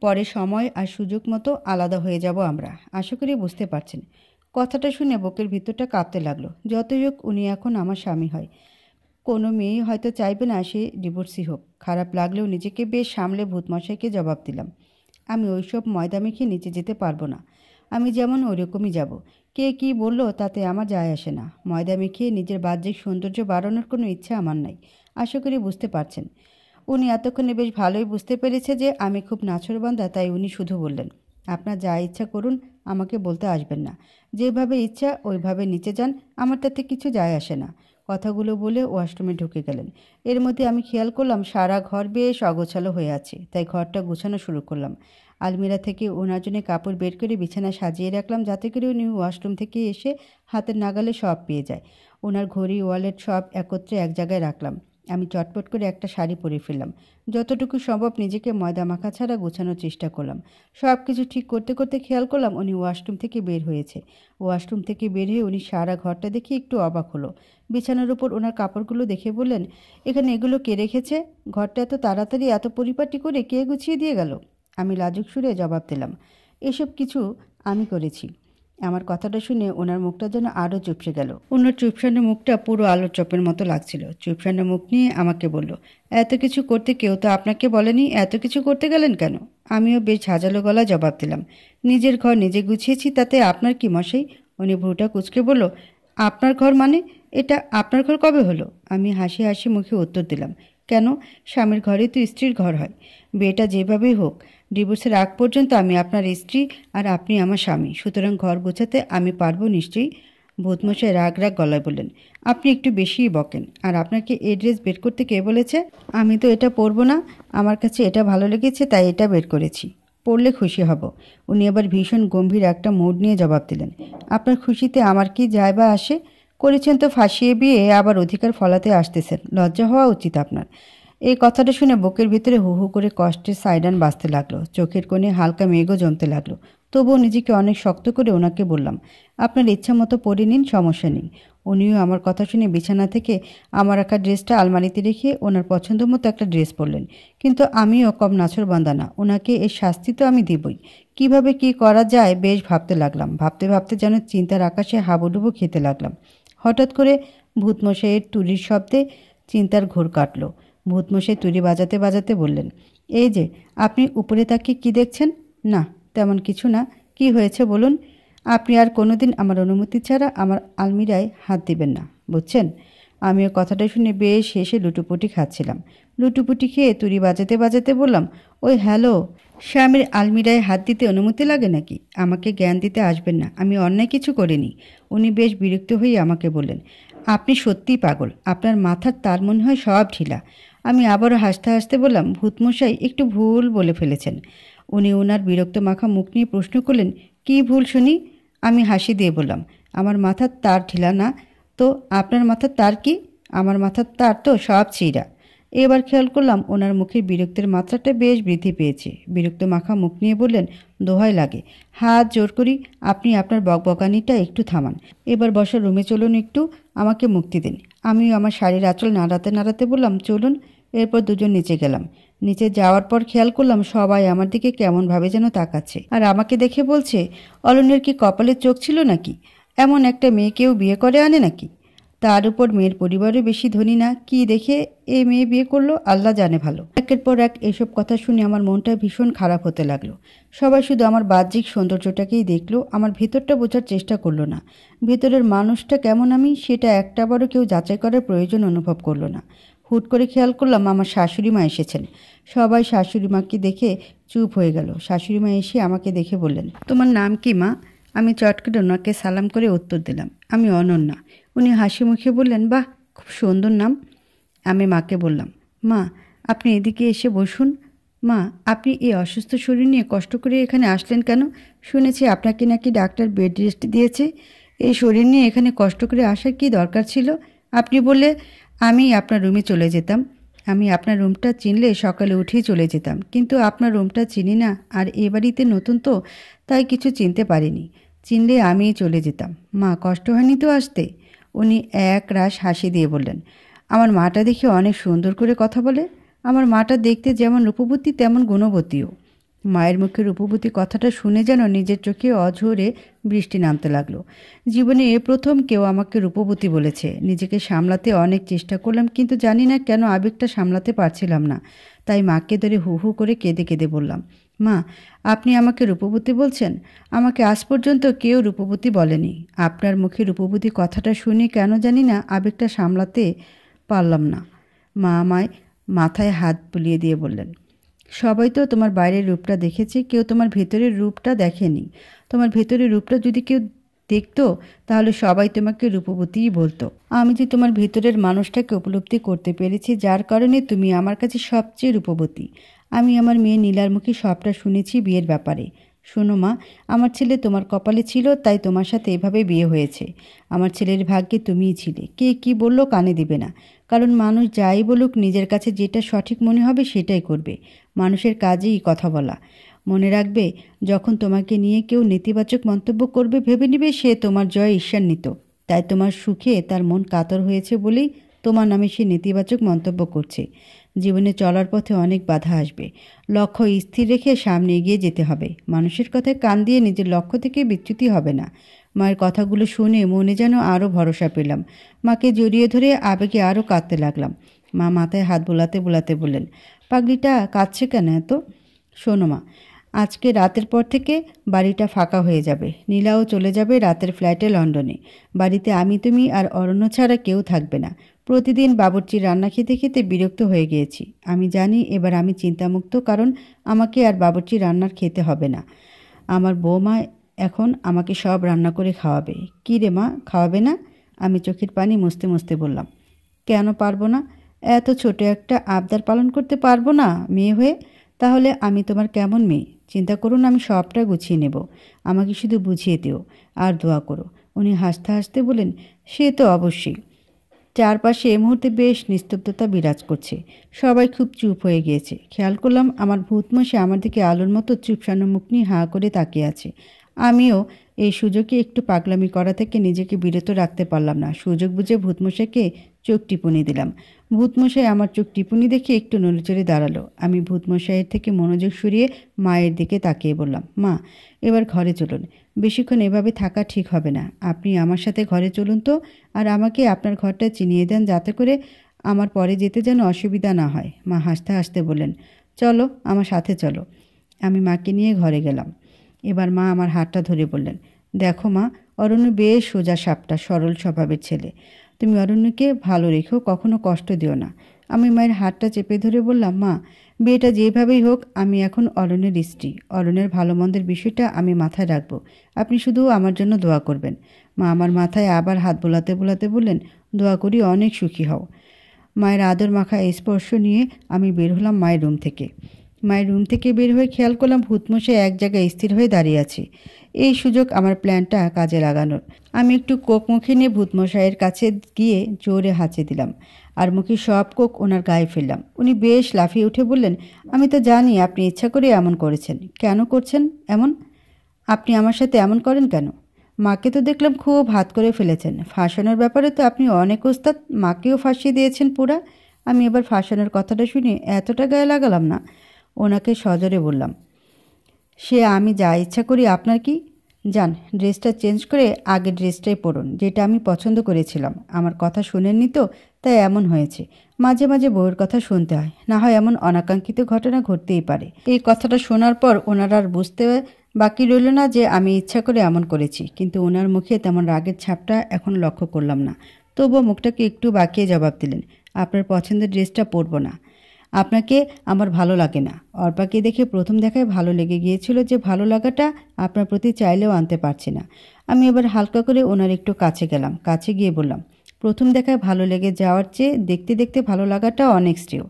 পরে সময় আর সুযোগ মতো আলাদা হয়ে যাব আমরা। আশা করি বুঝতে পারছেন। কথাটা শুনে বুকের ভিতরটা কাঁপতে লাগলো। যতই হোক উনি এখন আমার স্বামী হয়। কোনো মেয়েই হয়তো চাইবে না সে ডিভোর্সি হোক। খারাপ লাগলেও নিজেকে বেশ সামলে ভূতমশাইকে জবাব দিলাম, আমি ওইসব ময়দা মেখে নিচে যেতে পারবো না। আমি যেমন ওইরকমই যাব। কে কী বললো তাতে আমার যায় আসে না। ময়দা মেখে নিজের বাহ্যিক সৌন্দর্য বাড়ানোর কোনো ইচ্ছা আমার নাই। আশা করি বুঝতে পারছেন। উনি এতক্ষণে বেশ ভালোই বুঝতে পেরেছে যে আমি খুব নাছোড়বান্দা, তাই উনি শুধু বললেন, আপনার যা ইচ্ছা করুন, আমাকে বলতে আসবেন না। যেভাবে ইচ্ছা ওইভাবে নিচে যান, আমার তাতে কিছু যায় আসে না। কথাগুলো বলে ওয়াশরুমে ঢুকে গেলেন। এর মধ্যে আমি খেয়াল করলাম সারা ঘর বেশ অগোছালো হয়ে আছে, তাই ঘরটা গুছানো শুরু করলাম। আলমিরা থেকে ওনার জন্য কাপড় বের করে বিছানা সাজিয়ে রাখলাম, যাতে করে উনি ওয়াশরুম থেকে এসে হাতের নাগালে সব পেয়ে যায়। ওনার ঘড়ি, ওয়ালেট সব একত্রে এক জায়গায় রাখলাম। আমি চটপট করে একটা শাড়ি পরে ফেললাম। যতটুকু সম্ভব নিজেকে ময়দা মাখা ছাড়া গোছানোর চেষ্টা করলাম। সব কিছু ঠিক করতে করতে খেয়াল করলাম উনি ওয়াশরুম থেকে বের হয়েছে। ওয়াশরুম থেকে বের হয়ে উনি সারা ঘরটা দেখে একটু অবাক হলো। বিছানার উপর ওনার কাপড়গুলো দেখে বললেন, এখানে এগুলো কে রেখেছে? ঘরটা এত তাড়াতাড়ি এত পরিপাটি করে কে গুছিয়ে দিয়ে গেল? আমি লাজুক সুরে জবাব দিলাম, এসব কিছু আমি করেছি। আমার কথাটা শুনে ওনার মুখটা যেন আরও চুপসে গেল। ওনার চুপসানো মুখটা পুরো আলোর চপের মতো লাগছিল। চুপসানো মুখ নিয়ে আমাকে বলল, এত কিছু করতে কেউ তো আপনাকে বলেনি, এত কিছু করতে গেলেন কেন? আমিও বেশ ঝাঁঝালো গলা জবাব দিলাম, নিজের ঘর নিজে গুছিয়েছি, তাতে আপনার কি মশাই? উনি ভ্রুটা কুঁচকে বলল, আপনার ঘর মানে? এটা আপনার ঘর কবে হলো? আমি হাসি হাসি মুখে উত্তর দিলাম, কেন, স্বামীর ঘরেই তো স্ত্রীর ঘর হয়। বিয়েটা যেভাবেই হোক, ডিভোর্সের আগ পর্যন্ত আমি আপনার স্ত্রী আর আপনি আমার স্বামী। সুতরাং ঘর গোছাতে আমি পারবো নিশ্চয়ই। ভূতমশাই রাগ রাগ গলায় বললেন, আপনি একটু বেশিই বকেন। আর আপনাকে এই ড্রেস বের করতে কে বলেছে? আমি তো এটা পরবো না, আমার কাছে এটা ভালো লেগেছে তাই এটা বের করেছি, পরলে খুশি হব। উনি আবার ভীষণ গম্ভীর একটা মুড নিয়ে জবাব দিলেন, আপনার খুশিতে আমার কি যায় বা আসে? করেছেন তো ফাঁসিয়ে বিয়ে, আবার অধিকার ফলাতে আসতেছেন, লজ্জা হওয়া উচিত আপনার। এই কথাটা শুনে বুকের ভিতরে হু হু করে কষ্টের সাইডান বাজতে লাগলো, চোখের কোণে হালকা মেঘও জমতে লাগলো। তবুও নিজেকে অনেক শক্ত করে ওনাকে বললাম, আপনার ইচ্ছা মতো পরে নিন, সমস্যা নেই। উনিও আমার কথা শুনে বিছানা থেকে আমার রাখা ড্রেসটা আলমারিতে রেখে ওনার পছন্দ মতো একটা ড্রেস পরলেন। কিন্তু আমিও কম নাছরবান্দা না, ওনাকে এর শাস্তি তো আমি দিবই। কিভাবে কি করা যায় বেশ ভাবতে লাগলাম। ভাবতে ভাবতে যেন চিন্তার আকাশে হাবুডুবু খেতে লাগলাম। হঠাৎ করে ভূতমশাইয়ের তুরির শব্দে চিন্তার ঘোর কাটল। ভূতমশাই তুরি বাজাতে বাজাতে বললেন, এই যে আপনি উপরে তাকিয়ে কি দেখছেন? না, তেমন কিছু না। কি হয়েছে বলুন? আপনি আর কোনোদিন আমার অনুমতি ছাড়া আমার আলমিরায় হাত দিবেন না, বুঝছেন? আমিও কথাটা শুনে বেশ হেসে লুটোপুটি খাচ্ছিলাম। লুটোপুটি খেয়ে তুরি বাজাতে বাজাতে বললাম, ওই হ্যালো, স্বামীর আলমিরায় হাত দিতে অনুমতি লাগে নাকি? আমাকে জ্ঞান দিতে আসবেন না, আমি অন্যায় কিছু করিনি। উনি বেশ বিরক্ত হয়ে আমাকে বললেন, আপনি সত্যিই পাগল, আপনার মাথার তার মনে হয় সব ঢিলা। আমি আবারও হাসতে হাসতে বললাম, ভূতমশাই একটু ভুল বলে ফেলেছেন। উনি ওনার বিরক্ত মাখা মুখ নিয়ে প্রশ্ন করলেন, কী ভুল শুনি? আমি হাসি দিয়ে বললাম, আমার মাথার তার ঢিলা না তো আপনার মাথার তার কি? আমার মাথার তার তো সব ছিঁড়া। এবার খেয়াল করলাম ওনার মুখের বিরক্তের মাত্রাটা বেশ বৃদ্ধি পেয়েছে। বিরক্ত মাখা মুখ নিয়ে বললেন, দোহাই লাগে, হাত জোর করি, আপনি আপনার বকবকানিটা একটু থামান। এবার বসার রুমে চলুন, একটু আমাকে মুক্তি দিন। আমিও আমার শাড়ির আঁচল নাড়াতে নাড়াতে বললাম, চলুন। এরপর দুজন নিচে গেলাম। নিচে যাওয়ার পর খেয়াল করলাম সবাই আমার দিকে কেমনভাবে যেন তাকাচ্ছে, আর আমাকে দেখে বলছে, অরণ্যের কি কপালের চোখ ছিল নাকি? এমন একটা মেয়েকেও বিয়ে করে আনে নাকি? তার উপর মেয়ের পরিবারও বেশি ধনী না, কি দেখে এ মেয়ে বিয়ে করলো আল্লাহ জানে ভালো। একের পর এক এসব কথা শুনে আমার মনটা ভীষণ খারাপ হতে লাগলো। সবাই শুধু আমার বাহ্যিক সৌন্দর্যটাকেই দেখলো, আমার ভেতরটা বোঝার চেষ্টা করলো না। ভেতরের মানুষটা কেমন আমি সেটা একটাবারও কেউ যাচাই করার প্রয়োজন অনুভব করলো না। হুট করে খেয়াল করলাম আমার শাশুড়ি মা এসেছেন। সবাই শাশুড়ি মাকে দেখে চুপ হয়ে গেল। শাশুড়ি মা এসে আমাকে দেখে বললেন, তোমার নাম কি মা? আমি চট করে ওনাকে সালাম করে উত্তর দিলাম, আমি অনন্যা। উনি হাসি মুখে বললেন, বাহ, খুব সুন্দর নাম। আমি মাকে বললাম, মা আপনি এদিকে এসে বসুন। মা, আপনি এই অসুস্থ শরীর নিয়ে কষ্ট করে এখানে আসলেন কেন? শুনেছি আপনাকে নাকি ডাক্তার বেড রেস্ট দিয়েছে। এই শরীর নিয়ে এখানে কষ্ট করে আসার কি দরকার ছিল? আপনি বললে আমি আপনার রুমে চলে যেতাম। আমি আপনার রুমটা চিনলে সকালে উঠেই চলে যেতাম, কিন্তু আপনার রুমটা চিনি না, আর এ বাড়িতে নতুন তো, তাই কিছু চিনতে পারিনি। চিনলে আমিই চলে যেতাম। মা, কষ্ট হয়নি তো আসতে? উনি এক রাশ হাসি দিয়ে বললেন, আমার মাটা দেখে অনেক সুন্দর করে কথা বলে। আমার মাটা দেখতে যেমন রূপবতী তেমন গুণবতীও। মায়ের মুখে রূপবতী কথাটা শুনে যেন নিজের চোখে অঝোরে বৃষ্টি নামতে লাগলো। জীবনে এ প্রথম কেউ আমাকে রূপবতী বলেছে। নিজেকে সামলাতে অনেক চেষ্টা করলাম, কিন্তু জানি না কেন আবেগটা সামলাতে পারছিলাম না। তাই মাকে ধরে হু হু করে কেঁদে কেঁদে বললাম, মা আপনি আমাকে রূপবতী বলছেন? আমাকে আজ পর্যন্ত কেউ রূপবতী বলেনি। আপনার মুখে রূপবতী কথাটা শুনে কেন জানি না আবেগটা সামলাতে পারলাম না। মা আমায় মাথায় হাত বুলিয়ে দিয়ে বললেন, সবাই তো তোমার বাইরের রূপটা দেখেছে, কেউ তোমার ভেতরের রূপটা দেখেনি। তোমার ভেতরের রূপটা যদি কেউ দেখতো তাহলে সবাই তোমাকে রূপবতীই বলতো। আমি যে তোমার ভেতরের মানুষটাকে উপলব্ধি করতে পেরেছি, যার কারণে তুমি আমার কাছে সবচেয়ে রূপবতী। আমি আমার মেয়ে নীলার মুখে সবটা শুনেছি বিয়ের ব্যাপারে। শোনো মা, আমার ছেলে তোমার কপালে ছিল, তাই তোমার সাথে এভাবে বিয়ে হয়েছে। আমার ছেলের ভাগ্যে তুমিই ছিলে। কে কি বলল কানে দিবে না, কারণ মানুষ যাই বলুক নিজের কাছে যেটা সঠিক মনে হবে সেটাই করবে। মানুষের কাজেই কথা বলা। মনে রাখবে, যখন তোমাকে নিয়ে কেউ নেতিবাচক মন্তব্য করবে ভেবে নিবে সে তোমার জয় ঈর্ষান্বিত। তাই তোমার সুখে তার মন কাতর হয়েছে বলেই তোমার নামে সে নেতিবাচক মন্তব্য করছে। জীবনে চলার পথে অনেক বাধা আসবে। লক্ষ্য স্থির রেখে সামনে এগিয়ে যেতে হবে। মানুষের কথায় কান দিয়ে নিজের লক্ষ্য থেকে বিচ্যুতি হবে না। মায়ের কথাগুলো শুনে মনে যেন আরও ভরসা পেলাম। মাকে জড়িয়ে ধরে আবেগে আরও কাঁদতে লাগলাম। মা মাথায় হাত বোলাতে বোলাতে বললেন, পাগলিটা কাঁদছে কেন এত? শোনো মা, আজকে রাতের পর থেকে বাড়িটা ফাঁকা হয়ে যাবে। নীলাও চলে যাবে রাতের ফ্ল্যাটে লন্ডনে। বাড়িতে আমি তুমি আর অরণ্য ছাড়া কেউ থাকবে না। প্রতিদিন বাবুর্চির রান্না খেতে খেতে বিরক্ত হয়ে গিয়েছি। আমি জানি এবার আমি চিন্তামুক্ত, কারণ আমাকে আর বাবুর্চির রান্নার খেতে হবে না। আমার বৌমা এখন আমাকে সব রান্না করে খাওয়াবে। কী রে মা, খাওয়াবে না? আমি চোখের পানি মুছতে মুছতে বললাম। কেন পারবো না? এত ছোট একটা আবদার পালন করতে পারবো না মেয়ে হয়ে? তাহলে আমি তোমার কেমন মেয়ে? চিন্তা করুন, আমি সবটা গুছিয়ে নেব। আমাকে শুধু বুঝিয়ে দিও আর দোয়া করো। উনি হাসতে হাসতে বলেন, সে তো অবশ্যই। চারপাশে এই মুহূর্তে বেশ নিস্তব্ধতা বিরাজ করছে। সবাই খুব চুপ হয়ে গিয়েছে। খেয়াল করলাম আমার ভূতমশাই আমার দিকে আলোর মতো চুপসানো মুখ নিয়ে হাঁ করে তাকিয়ে আছে। আমিও এই সুযোগে একটু পাগলামি করা থেকে নিজেকে বিরত রাখতে পারলাম না। সুযোগ বুঝে ভূতমশাইকে চোখ টিপুনি দিলাম। ভূতমশাই আমার চোখ টিপুনি দেখে একটু নড়েচড়ে দাঁড়ালো। আমি ভূতমশাইয়ের থেকে মনোযোগ সরিয়ে মায়ের দিকে তাকিয়ে বললাম, মা, এবার ঘরে চলুন। বেশিক্ষণ এভাবে থাকা ঠিক হবে না। আপনি আমার সাথে ঘরে চলুন তো, আর আমাকে আপনার ঘরটা চিনিয়ে দেন যাতে করে আমার পরে যেতে যেন অসুবিধা না হয়। মা হাসতে হাসতে বললেন, চলো, আমার সাথে চলো। আমি মাকে নিয়ে ঘরে গেলাম। এবার মা আমার হাতটা ধরে বললেন, দেখো মা, অরণ্য বেশ সোজা সাপটা, সরল স্বভাবের ছেলে। তুমি অরণ্যকে ভালো রেখো, কখনো কষ্ট দিও না। আমি মায়ের হাতটা চেপে ধরে বললাম, মা, বিয়েটা যেভাবেই হোক আমি এখন অরণ্যের স্ত্রী। অরণ্যের ভালো মন্দের বিষয়টা আমি মাথায় রাখবো। আপনি শুধু আমার জন্য দোয়া করবেন। মা আমার মাথায় আবার হাত বোলাতে বোলাতে বললেন, দোয়া করি অনেক সুখী হও। মায়ের আদর মাখা স্পর্শ নিয়ে আমি বের হলাম মায়ের রুম থেকে। মায়ের রুম থেকে বের হয়ে খেয়াল করলাম ভূতমশাই এক জায়গায় স্থির হয়ে দাঁড়িয়ে আছে। এই সুযোগ আমার প্ল্যানটা কাজে লাগানোর। আমি একটু কোক মুখে নিয়ে ভূতমশাইয়ের কাছে গিয়ে জোরে হাঁচে দিলাম আর মুখে সব কোক ওনার গায়ে ফেললাম। উনি বেশ লাফিয়ে উঠে বললেন, আমি তো জানি আপনি ইচ্ছা করে এমন করেছেন। কেন করছেন এমন? আপনি আমার সাথে এমন করেন কেন? মাকে তো দেখলাম খুব হাত করে ফেলেছেন। ফাঁসানোর ব্যাপারে তো আপনি অনেক ওস্তাদ। মাকেও ফাঁসিয়ে দিয়েছেন পুরা। আমি এবার ফাঁসানোর কথাটা শুনে এতটা গায়ে লাগালাম না। ওনাকে সজোরে বললাম, সে আমি যা ইচ্ছা করি আপনার কি? যান, ড্রেসটা চেঞ্জ করে আগের ড্রেসটাই পরুন, যেটা আমি পছন্দ করেছিলাম। আমার কথা শোনেননি তো, তাই এমন হয়েছে। মাঝে মাঝে বউয়ের কথা শুনতে হয়, না হয় এমন অনাকাঙ্ক্ষিত ঘটনা ঘটতেই পারে। এই কথাটা শোনার পর ওনারা আর বুঝতে বাকি রইল না যে আমি ইচ্ছা করে এমন করেছি। কিন্তু ওনার মুখে তেমন রাগের ছাপটা এখন লক্ষ্য করলাম না। তবুও মুখটাকে একটু বাঁকিয়ে জবাব দিলেন, আপনার পছন্দের ড্রেসটা পরবো না। আপনাকে আমার ভালো লাগে না। অর্পাকে দেখে প্রথম দেখায় ভালো লেগে গিয়েছিল, যে ভালো লাগাটা আপনার প্রতি চাইলেও আনতে পারছি না। আমি এবার হালকা করে ওনার একটু কাছে গেলাম। কাছে গিয়ে বললাম, প্রথম দেখায় ভালো লেগে যাওয়ার চেয়ে দেখতে দেখতে ভালো লাগাটা অনেক শ্রেয়।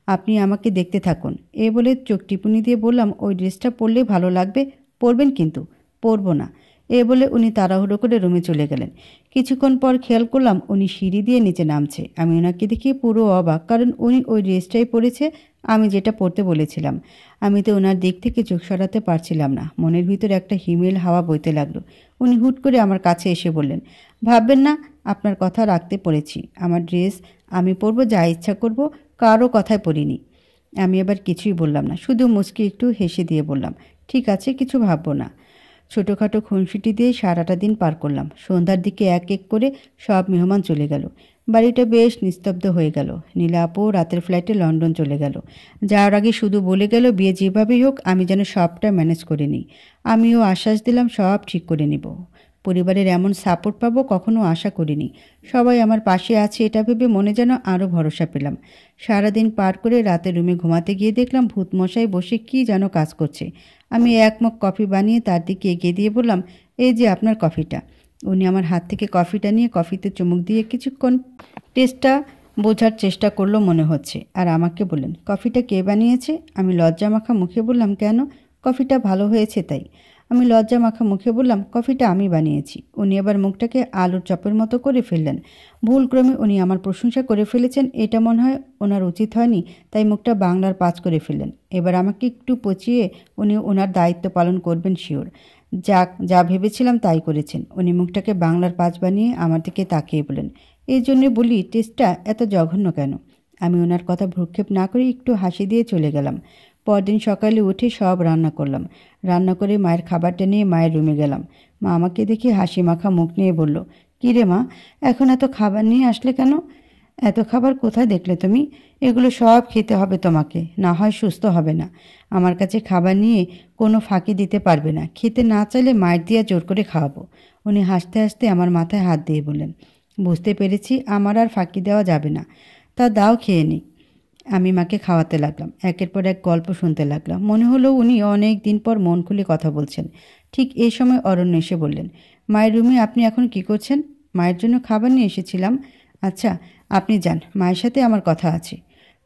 আপনি আমাকে দেখতে থাকুন। এ বলে চোখ টিপুনি দিয়ে বললাম, ওই ড্রেসটা পরলে ভালো লাগবে। পরবেন কিন্তু? পরবো না। এ বলে উনি তাড়াহুড়ো করে রুমে চলে গেলেন। কিছুক্ষণ পর খেয়াল করলাম উনি সিঁড়ি দিয়ে নিচে নামছে। আমি ওনাকে দেখে পুরো অবাক, কারণ উনি ওই ড্রেসটাই পরেছে আমি যেটা পরতে বলেছিলাম। আমি তো ওনার দিক থেকে চোখ সরাতে পারছিলাম না। মনের ভিতর একটা হিমেল হাওয়া বইতে লাগলো। উনি হুট করে আমার কাছে এসে বললেন, ভাববেন না, আপনার কথা রাখতে পড়েছি। আমার ড্রেস আমি পরবো, যা ইচ্ছা করব, কারো কথায় পরিনি। আমি এবার কিছুই বললাম না, শুধু মুচকি একটু হেসে দিয়ে বললাম, ঠিক আছে, কিছু ভাববো না। ছোটোখাটো খুনসুটি দিয়ে সারাটা দিন পার করলাম। সন্ধ্যার দিকে এক এক করে সব মেহমান চলে গেল। বাড়িটা বেশ নিস্তব্ধ হয়ে গেল। নীলা আপু রাতের ফ্লাইটে লন্ডন চলে গেল। যাওয়ার আগে শুধু বলে গেল, বিয়ে যেভাবেই হোক আমি যেন সবটা ম্যানেজ করে নিই। আমিও আশ্বাস দিলাম সব ঠিক করে নিব। পরিবারের এমন সাপোর্ট পাবো কখনো আশা করিনি। সবাই আমার পাশে আছে এটা ভেবে মনে যেন আরও ভরসা পেলাম। সারাদিন পার করে রাতে রুমে ঘুমাতে গিয়ে দেখলাম ভূতমশাই বসে কি যেন কাজ করছে। আমি এক মগ কফি বানিয়ে তার দিকে এগিয়ে দিয়ে বললাম, এই যে আপনার কফিটা। উনি আমার হাত থেকে কফিটা নিয়ে কফিতে চুমুক দিয়ে কিছুক্ষণ টেস্টটা বোঝার চেষ্টা করলো মনে হচ্ছে, আর আমাকে বললেন, কফিটা কে বানিয়েছে? আমি লজ্জা মাখা মুখে বললাম, কেন? কফিটা ভালো হয়েছে তাই। আমি লজ্জা মাখা মুখে বললাম, কফিটা আমি বানিয়েছি। উনি এবার মুখটাকে আলুর চপের মতো করে ফেললেন। ভুলক্রমে উনি আমার প্রশংসা করে ফেলেছেন, এটা মনে হয় ওনার উচিত হয়নি, তাই মুখটা বাংলার পাঁচ করে ফেললেন। এবার আমাকে একটু পচিয়ে উনি ওনার দায়িত্ব পালন করবেন শিওর। যাক, যা ভেবেছিলাম তাই করেছেন। উনি মুখটাকে বাংলার পাঁচ বানিয়ে আমার দিকে তাকিয়ে বলেন, এই জন্যে বলি টেস্টটা এত জঘন্য কেন? আমি ওনার কথা ভ্রুক্ষেপ না করে একটু হাসি দিয়ে চলে গেলাম। পরদিন সকালে উঠে সব রান্না করলাম। রান্না করে মায়ের খাবারটা নিয়ে মায়ের রুমে গেলাম। মা আমাকে দেখে হাসি মাখা মুখ নিয়ে বলল, কী রে মা, এখন এত খাবার নিয়ে আসলে কেন? এত খাবার কোথায় দেখলে তুমি? এগুলো সব খেতে হবে তোমাকে, না হয় সুস্থ হবে না। আমার কাছে খাবার নিয়ে কোনো ফাঁকি দিতে পারবে না। খেতে না চাইলে মায়ের দিয়া জোর করে খাওয়াবো। উনি হাসতে হাসতে আমার মাথায় হাত দিয়ে বললেন, বুঝতে পেরেছি, আমার আর ফাঁকি দেওয়া যাবে না। তা দাও, খেয়ে নিই। আমি মাকে খাওয়াতে লাগলাম। একের পর এক গল্প শুনতে লাগলাম। মনে হলো উনি অনেক দিন পর মন খুলে কথা বলছেন। ঠিক এই সময় অরণ্য এসে বললেন, মায়ের রুমে আপনি এখন কি করছেন? মায়ের জন্য খাবার নিয়ে এসেছিলাম। আচ্ছা, আপনি যান, মায়ের সাথে আমার কথা আছে।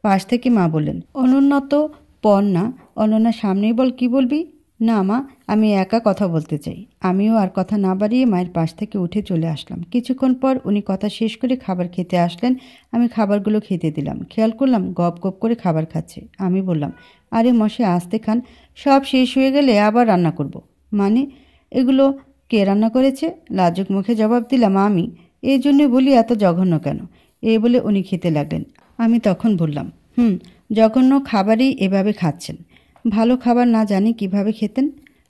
পাশ থেকে মা বললেন, অনুন্নত পণ না, অনন্যা সামনেই বল, কি বলবি? না মা, আমি একা কথা বলতে চাই। আমিও আর কথা না বাড়িয়ে মায়ের পাশ থেকে উঠে চলে আসলাম। কিছুক্ষণ পর উনি কথা শেষ করে খাবার খেতে আসলেন। আমি খাবারগুলো খেতে দিলাম। খেয়াল করলাম গপ গপ করে খাবার খাচ্ছে। আমি বললাম, আরে মশাই আস্তে খান, সব শেষ হয়ে গেলে আবার রান্না করব। মানে এগুলো কে রান্না করেছে? লাজুক মুখে জবাব দিলাম আমি। এই জন্যে বলি এত জঘন্য কেন? এই বলে উনি খেতে লাগলেন। আমি তখন বললাম, জঘন্য খাবারই এভাবে খাচ্ছেন। ভালো খাবার না জানি কিভাবে খেতেন?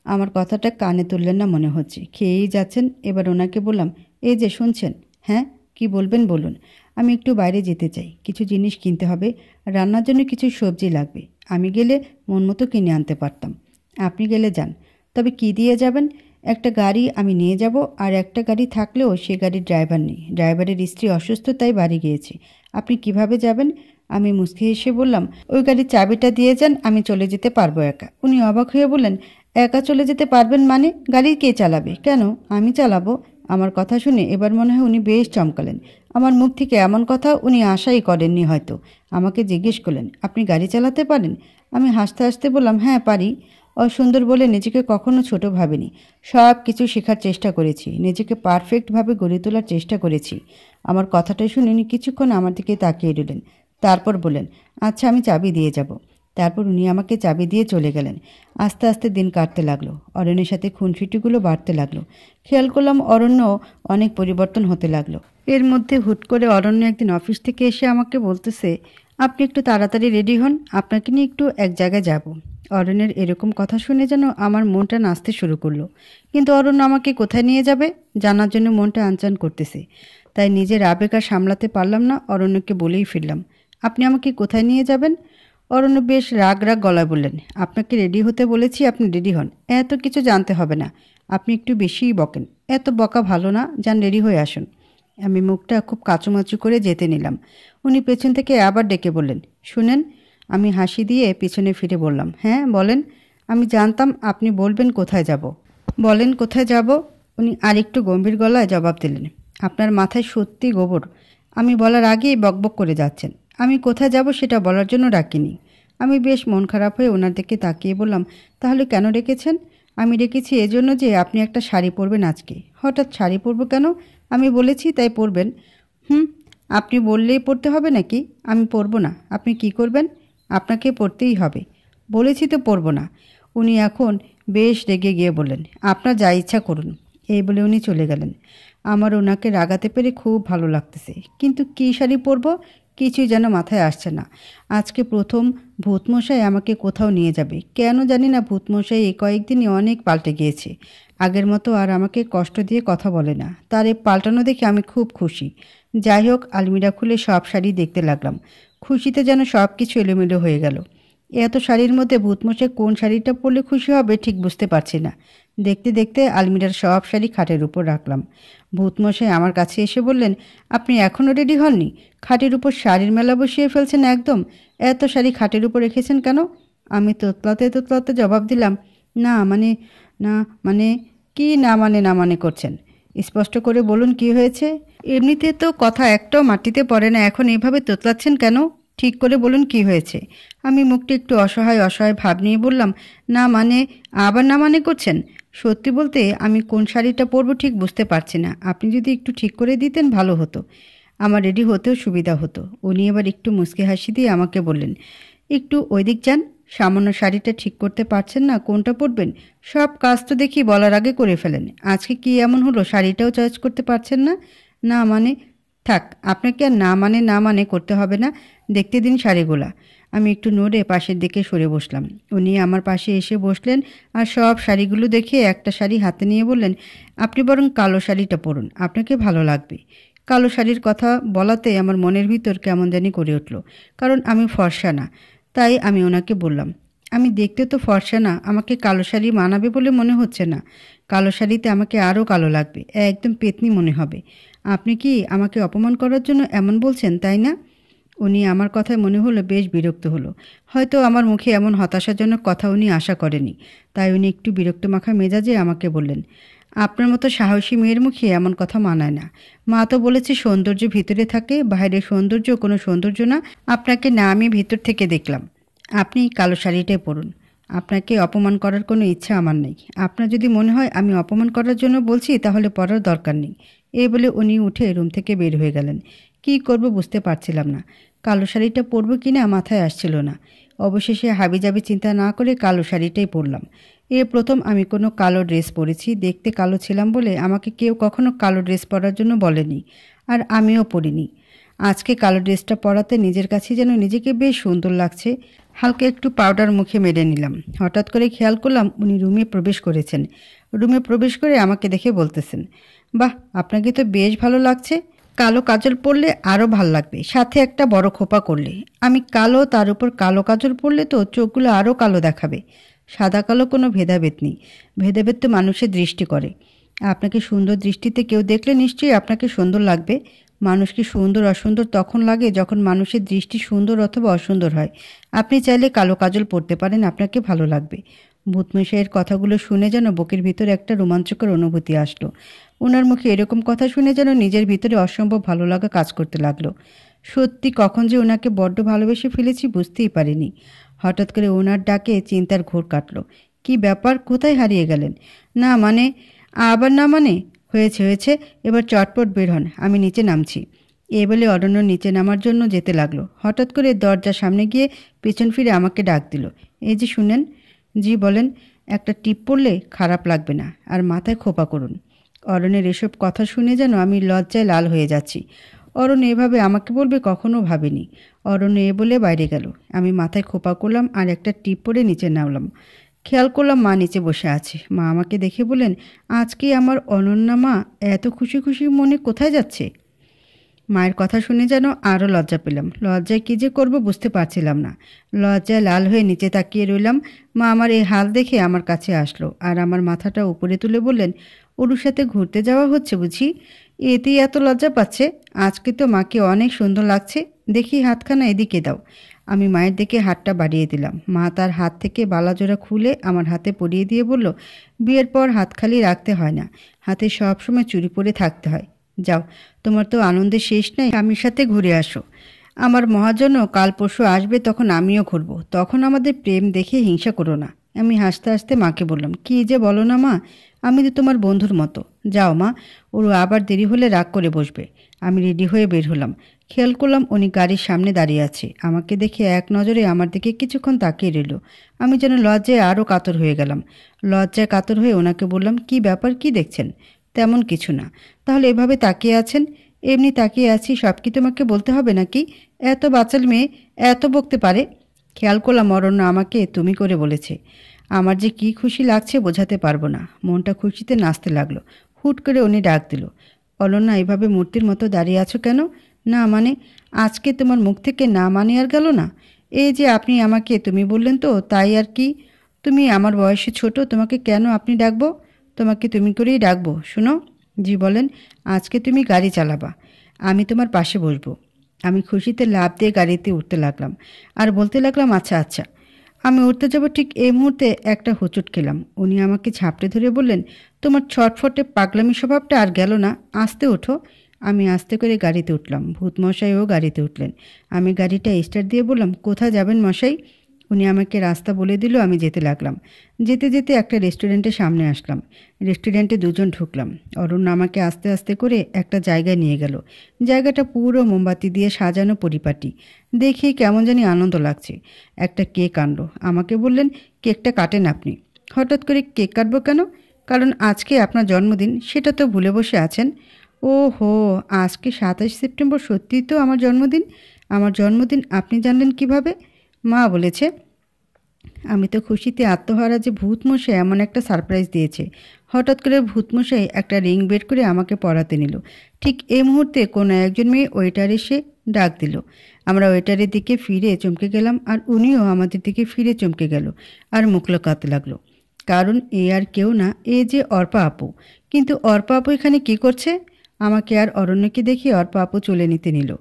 আমার কথাটা কানে তুললেন না মনে হচ্ছে, খেয়েই যাচ্ছেন। এবার ওনাকে বললাম, এই যে শুনছেন? হ্যাঁ, কি বলবেন বলুন। আমি একটু বাইরে যেতে চাই, কিছু জিনিস কিনতে হবে, রান্নার জন্য কিছু সবজি লাগবে। আমি গেলে মন মতো কিনে আনতে পারতাম। আপনি গেলে যান, তবে কি দিয়ে যাবেন? একটা গাড়ি আমি নিয়ে যাব, আর একটা গাড়ি থাকলেও সে গাড়ির ড্রাইভার নেই। ড্রাইভারের স্ত্রী অসুস্থ, তাই বাড়ি গিয়েছে। আপনি কিভাবে যাবেন? আমি মুচকি হেসে বললাম, ওই গাড়ির চাবিটা দিয়ে যান, আমি চলে যেতে পারবো একা। উনি অবাক হয়ে বললেন, একা চলে যেতে পারবেন মানে? গাড়ি কে চালাবে? কেন, আমি চালাবো। আমার কথা শুনে এবার মনে হয় উনি বেশ চমকালেন। আমার মুখ থেকে এমন কথা উনি আশাই করেননি হয়তো। আমাকে জিজ্ঞেস করলেন, আপনি গাড়ি চালাতে পারেন? আমি হাসতে হাসতে বললাম, হ্যাঁ পারি। অসুন্দর বলে নিজেকে কখনো ছোট ভাবিনি। সব কিছু শেখার চেষ্টা করেছি, নিজেকে পারফেক্টভাবে গড়ে তোলার চেষ্টা করেছি। আমার কথাটা শুনে উনি কিছুক্ষণ আমার দিকে তাকিয়ে রইলেন। তারপর বললেন, আচ্ছা আমি চাবি দিয়ে যাব। তারপর উনি আমাকে চাবি দিয়ে চলে গেলেন। আস্তে আস্তে দিন কাটতে লাগলো। অরণ্যের সাথে খুনসুটিগুলো বাড়তে লাগলো। খেয়াল করলাম অরণ্য অনেক পরিবর্তন হতে লাগলো। এর মধ্যে হুট করে অরণ্য একদিন অফিস থেকে এসে আমাকে বলতেছে, আপনি একটু তাড়াতাড়ি রেডি হন, আপনাকে নিয়ে একটু এক জায়গায় যাব। অরণ্যের এরকম কথা শুনে যেন আমার মনটা নাচতে শুরু করলো। কিন্তু অরণ্য আমাকে কোথায় নিয়ে যাবে জানার জন্য মনটা আনচান করতেছে। তাই নিজের আবেগ আর সামলাতে পারলাম না, অরণ্যকে বলেই ফিরলাম, আপনি আমাকে কোথায় নিয়ে যাবেন? অরণ্য বেশ রাগ রাগ গলায় বললেন, আপনাকে রেডি হতে বলেছি, আপনি রেডি হন। এত কিছু জানতে হবে না, আপনি একটু বেশিই বকেন। এত বকা ভালো না, যান রেডি হয়ে আসুন। আমি মুখটা খুব কাচুমাচু করে যেতে নিলাম। উনি পেছন থেকে আবার ডেকে বললেন, শুনেন। আমি হাসি দিয়ে পিছনে ফিরে বললাম, হ্যাঁ বলেন। আমি জানতাম আপনি বলবেন কোথায় যাব। বলেন কোথায় যাব। উনি আরেকটু গম্ভীর গলায় জবাব দিলেন, আপনার মাথায় সত্যি গোবর। আমি বলার আগেই বকবক করে যাচ্ছেন। আমি কোথায় যাব সেটা বলার জন্য ডাকিনি। আমি বেশ মন খারাপ হয়ে ওনার দিকে তাকিয়ে বললাম, তাহলে কেন রেখেছেন? আমি রেখেছি এজন্য যে আপনি একটা শাড়ি পরবেন আজকে। হঠাৎ শাড়ি পরবো কেন? আমি বলেছি তাই পরবেন। আপনি বললেই পরতে হবে নাকি? আমি পরবো না। আপনি কি করবেন? আপনাকে পরতেই হবে। বলেছি তো পরবো না। উনি এখন বেশ রেগে গিয়ে বললেন, আপনার যা ইচ্ছা করুন। এই বলে উনি চলে গেলেন। আমার ওনাকে রাগাতে পেরে খুব ভালো লাগতেছে, কিন্তু কী শাড়ি পরবো কিছুই যেন মাথায় আসছে না। আজকে প্রথম ভূতমশাই আমাকে কোথাও নিয়ে যাবে। কেন জানি না ভূতমশাই এই কয়েকদিনই অনেক পাল্টে গিয়েছে। আগের মতো আর আমাকে কষ্ট দিয়ে কথা বলে না। তার এই পাল্টানো দেখে আমি খুব খুশি। যাই হোক, আলমিরা খুলে সব শাড়ি দেখতে লাগলাম। খুশিতে যেন সব কিছু এলোমেলো হয়ে গেল। এত শাড়ির মধ্যে ভূতমশাই কোন শাড়িটা পরলে খুশি হবে ঠিক বুঝতে পারছি না। দেখতে দেখতে আলমিরার সব শাড়ি খাটের উপর রাখলাম। ভূতমশাই আমার কাছে এসে বললেন, আপনি এখনও রেডি হননি? খাটের উপর শাড়ির মেলা বসিয়ে ফেলছেন একদম। এত শাড়ি খাটের উপর রেখেছেন কেন? আমি তোতলাতে তোতলাতে জবাব দিলাম, না মানে না মানে কি না মানে না মানে করছেন? স্পষ্ট করে বলুন কি হয়েছে? এমনিতে তো কথা একটাও মাটিতে পড়ে না, এখন এভাবে তোতলাচ্ছেন কেন? ঠিক করে বলুন কি হয়েছে? আমি মুখটি একটু অসহায় অসহায় ভাব নিয়ে বললাম, না মানে আবার না মানে করছেন? সত্যি বলতে আমি কোন শাড়িটা পরবো ঠিক বুঝতে পারছি না। আপনি যদি একটু ঠিক করে দিতেন ভালো হতো, আমার রেডি হতেও সুবিধা হতো। উনি এবার একটু মুচকি হাসি দিয়ে আমাকে বললেন, একটু ওই দিক যান। সামান্য শাড়িটা ঠিক করতে পারছেন না, কোনটা পরবেন? সব কাজ তো দেখি বলার আগে করে ফেলেন। আজকে কি এমন হলো শাড়িটাও চয়েস করতে পারছেন না? না মানে থাক, আপনাকে আর না মানে না মানে করতে হবে না, দেখতে দিন শাড়িগুলা। আমি একটু নড়ে পাশের দিকে সরে বসলাম। উনি আমার পাশে এসে বসলেন আর সব শাড়িগুলো দেখে একটা শাড়ি হাতে নিয়ে বললেন, আপনি বরং কালো শাড়িটা পরুন, আপনাকে ভালো লাগবে। কালো শাড়ির কথা বলাতে আমার মনের ভিতর কেমন জানি করে উঠল, কারণ আমি ফর্সা না। তাই আমি ওনাকে বললাম, আমি দেখতে তো ফর্সা না, আমাকে কালো শাড়ি মানাবে বলে মনে হচ্ছে না। কালো শাড়িতে আমাকে আরও কালো লাগবে, একদম পেতনি মনে হবে। আপনি কি আমাকে অপমান করার জন্য এমন বলছেন, তাই না? উনি আমার কথায় মনে হলো বেশ বিরক্ত হলো। হয়তো আমার মুখে এমন হতাশাজনক কথা উনি আশা করেনি। তাই উনি একটু বিরক্ত মাখা মেজাজে আমাকে বললেন, আপনার মতো সাহসী মেয়ের মুখে এমন কথা মানায় না। মা তো বলেছে সৌন্দর্য ভিতরে থাকে, বাইরের সৌন্দর্য কোনো সৌন্দর্য না। আপনাকে না আমি ভিতর থেকে দেখলাম। আপনি কালো শাড়িটাই পরুন। আপনাকে অপমান করার কোনো ইচ্ছা আমার নেই। আপনার যদি মনে হয় আমি অপমান করার জন্য বলছি তাহলে পরার দরকার নেই। এই বলে উনি উঠে রুম থেকে বের হয়ে গেলেন। কী করব বুঝতে পারছিলাম না। কালো শাড়িটা পরবো কিনা মাথায় আসছিল না। অবশেষে হাবিজাবি চিন্তা না করে কালো শাড়িটাই পরলাম। প্রথম আমি কোনো কালো ড্রেস পরেছি। দেখতে কালো ছিলাম বলে আমাকে কেউ কখনো কালো ড্রেস পরার জন্য বলেনি, আর আমিও পরিনি। আজকে কালো ড্রেসটা পরাতে নিজের কাছে যেন নিজেকে বেশ সুন্দর লাগছে। হালকা একটু পাউডার মুখে মেরে নিলাম। হঠাৎ করে খেয়াল করলাম উনি রুমে প্রবেশ করেছেন। রুমে প্রবেশ করে আমাকে দেখে বলতেছেন, বাহ, আপনাকে তো বেশ ভালো লাগছে। কালো কাজল পরলে আরও ভাল লাগবে, সাথে একটা বড় খোপা করলে। আমি কালো, তার উপর কালো কাজল পরলে তো চোখগুলো আরও কালো দেখাবে। সাদা কালো কোনো ভেদাভেদ নেই। ভেদাভেদ তো মানুষের দৃষ্টি করে। আপনাকে সুন্দর দৃষ্টিতে কেউ দেখলে নিশ্চয়ই আপনাকে সুন্দর লাগবে। মানুষকে সুন্দর অসুন্দর তখন লাগে যখন মানুষের দৃষ্টি সুন্দর অথবা অসুন্দর হয়। আপনি চাইলে কালো কাজল পরতে পারেন, আপনাকে ভালো লাগবে। ভূতমশাইয়ের কথাগুলো শুনে যেন বুকের ভিতরে একটা রোমাঞ্চকর অনুভূতি আসলো। ওনার মুখে এরকম কথা শুনে যেন নিজের ভিতরে অসম্ভব ভালো লাগা কাজ করতে লাগলো। সত্যি কখন যে ওনাকে বড্ড ভালোবেসে ফেলেছি বুঝতেই পারিনি। হঠাৎ করে ওনার ডাকে চিন্তার ঘোর কাটল। কি ব্যাপার, কোথায় হারিয়ে গেলেন? না মানে, আবার না মানে, হয়েছে হয়েছে, এবার চটপট বের হন, আমি নিচে নামছি। এই বলে অরণ্য নিচে নামার জন্য যেতে লাগলো। হঠাৎ করে দরজার সামনে গিয়ে পেছন ফিরে আমাকে ডাক দিল, এই যে শুনেন। জি বলেন। একটা টিপ পড়লে খারাপ লাগবে না, আর মাথায় খোপা করুন। অরণ্যের এসব কথা শুনে যেন আমি লজ্জায় লাল হয়ে যাচ্ছি। অরণ্য এভাবে আমাকে বলবে কখনো ভাবিনি। অরণ্য এ বলে বাইরে গেল। আমি মাথায় খোপা করলাম আর একটা টিপ পরে নিচে নামলাম। খেয়াল করলাম মা নিচে বসে আছে। মা আমাকে দেখে বললেন, আজকে আমার অনন্যা মা এত খুশি খুশি মনে কোথায় যাচ্ছে? মায়ের কথা শুনে যেন আরও লজ্জা পেলাম। লজ্জায় কী যে করব বুঝতে পারছিলাম না। লজ্জায় লাল হয়ে নিচে তাকিয়ে রইলাম। মা আমার এই হাল দেখে আমার কাছে আসলো আর আমার মাথাটা উপরে তুলে বললেন, ওর সাথে ঘুরতে যাওয়া হচ্ছে বুঝি? এতেই এত লজ্জা পাচ্ছে? আজকে তো মাকে অনেক সুন্দর লাগছে। দেখি হাতখানা এদিকে দাও। আমি মায়ের দিকে হাতটা বাড়িয়ে দিলাম। মা তার হাত থেকে বালাজোড়া খুলে আমার হাতে পরিয়ে দিয়ে বলল, বিয়ের পর হাত খালি রাখতে হয় না, হাতে সবসময় চুড়ি পরে থাকতে হয়। যাও, তোমার তো আনন্দের শেষ নেই, স্বামীর সাথে ঘুরে আসো। আমার মহাজনও কাল পরশু আসবে, তখন আমিও ঘুরবো। তখন আমাদের প্রেম দেখে হিংসা করো না। আমি হাসতে হাসতে মাকে বললাম, কী যে বলো না মা, আমি তো তোমার বন্ধুর মতো। যাও মা, ওর আবার দেরি হলে রাগ করে বসবে। আমি রেডি হয়ে বের হলাম। খেয়াল করলাম উনি গাড়ির সামনে দাঁড়িয়ে আছে। আমাকে দেখে এক নজরে আমার দিকে কিছুক্ষণ তাকিয়ে রইল। আমি যেন লজ্জায় আরও কাতর হয়ে গেলাম। লজ্জায় কাতর হয়ে ওনাকে বললাম, কি ব্যাপার, কি দেখছেন? তেমন কিছু না। তাহলে এভাবে তাকিয়ে আছেন? এমনি তাকিয়ে আছি, সব কি তোমাকে বলতে হবে নাকি? এত বাচাল মেয়ে এত বকতে পারে? খেয়াল করলাম অরণ্য আমাকে তুমি করে বলেছে। আমার যে কি খুশি লাগছে বোঝাতে পারবো না। মনটা খুশিতে নাচতে লাগলো। হুট করে উনি ডাক দিল, অনন্যা, এভাবে মূর্তির মতো দাঁড়িয়ে আছো কেন? না মানে, আজকে তোমার মুখ থেকে না মানে আর গেল না। এই যে আপনি আমাকে তুমি বললেন তো, তাই আর কি। তুমি আমার বয়সে ছোট, তোমাকে কেন আপনি ডাকবো? তোমাকে তুমি করেই ডাকবো। শুনো। জি বলেন। আজকে তুমি গাড়ি চালাবা, আমি তোমার পাশে বসবো। আমি খুশিতে লাফ দিয়ে গাড়িতে উঠতে লাগলাম আর বলতে লাগলাম, আচ্ছা আচ্ছা। আমি উঠতে যাব ঠিক এই মুহূর্তে একটা হোঁচট খেলাম। উনি আমাকে ঝাপটে ধরে বললেন, তোমার ছটফটে পাগলামি স্বভাবটা আর গেল না, আস্তে ওঠো। আমি আস্তে করে গাড়িতে উঠলাম। ভূতমশাইও গাড়িতে উঠলেন। আমি গাড়িটা স্টার্ট দিয়ে বললাম, কোথায় যাবেন মশাই? উনি আমাকে রাস্তা বলে দিল। আমি যেতে লাগলাম। যেতে যেতে একটা রেস্টুরেন্টের সামনে আসলাম। রেস্টুরেন্টে দুজন ঢুকলাম। অরুণ আমাকে আস্তে আস্তে করে একটা জায়গায় নিয়ে গেল। জায়গাটা পুরো মোমবাতি দিয়ে সাজানো পরিপাটি। দেখেই কেমন জানি আনন্দ লাগছে। একটা কেক আনলো। আমাকে বললেন, কেকটা কাটেন আপনি। হঠাৎ করে কেক কাটবো কেন? কারণ আজকে আপনার জন্মদিন, সেটা তো ভুলে বসে আছেন। ও হো, আজকে 27 সেপ্টেম্বর, সত্যিই তো আমার জন্মদিন। আমার জন্মদিন আপনি জানলেন কিভাবে? মা বলেছে। আমি তো খুশিতে আত্মহারা যে ভূতমশাই এমন একটা সারপ্রাইজ দিয়েছে। হঠাৎ করে ভূতমশাই একটা রিং বের করে আমাকে পরাতে নিল। ঠিক এই মুহূর্তে কোনো একজন মেয়ে ওয়েটার এসে ডাক দিল। আমরা ওয়েটারের দিকে ফিরে চমকে গেলাম আর উনিও আমাদের দিকে ফিরে চমকে গেল আর মুখ লুকাতে লাগলো। কারণ এ আর কেউ না, এ যে অর্পা আপু। কিন্তু অর্পা আপু এখানে কী করছে? আমাকে আর অরণ্যকে দেখে অর্পা আপু চলে নিতে নিল।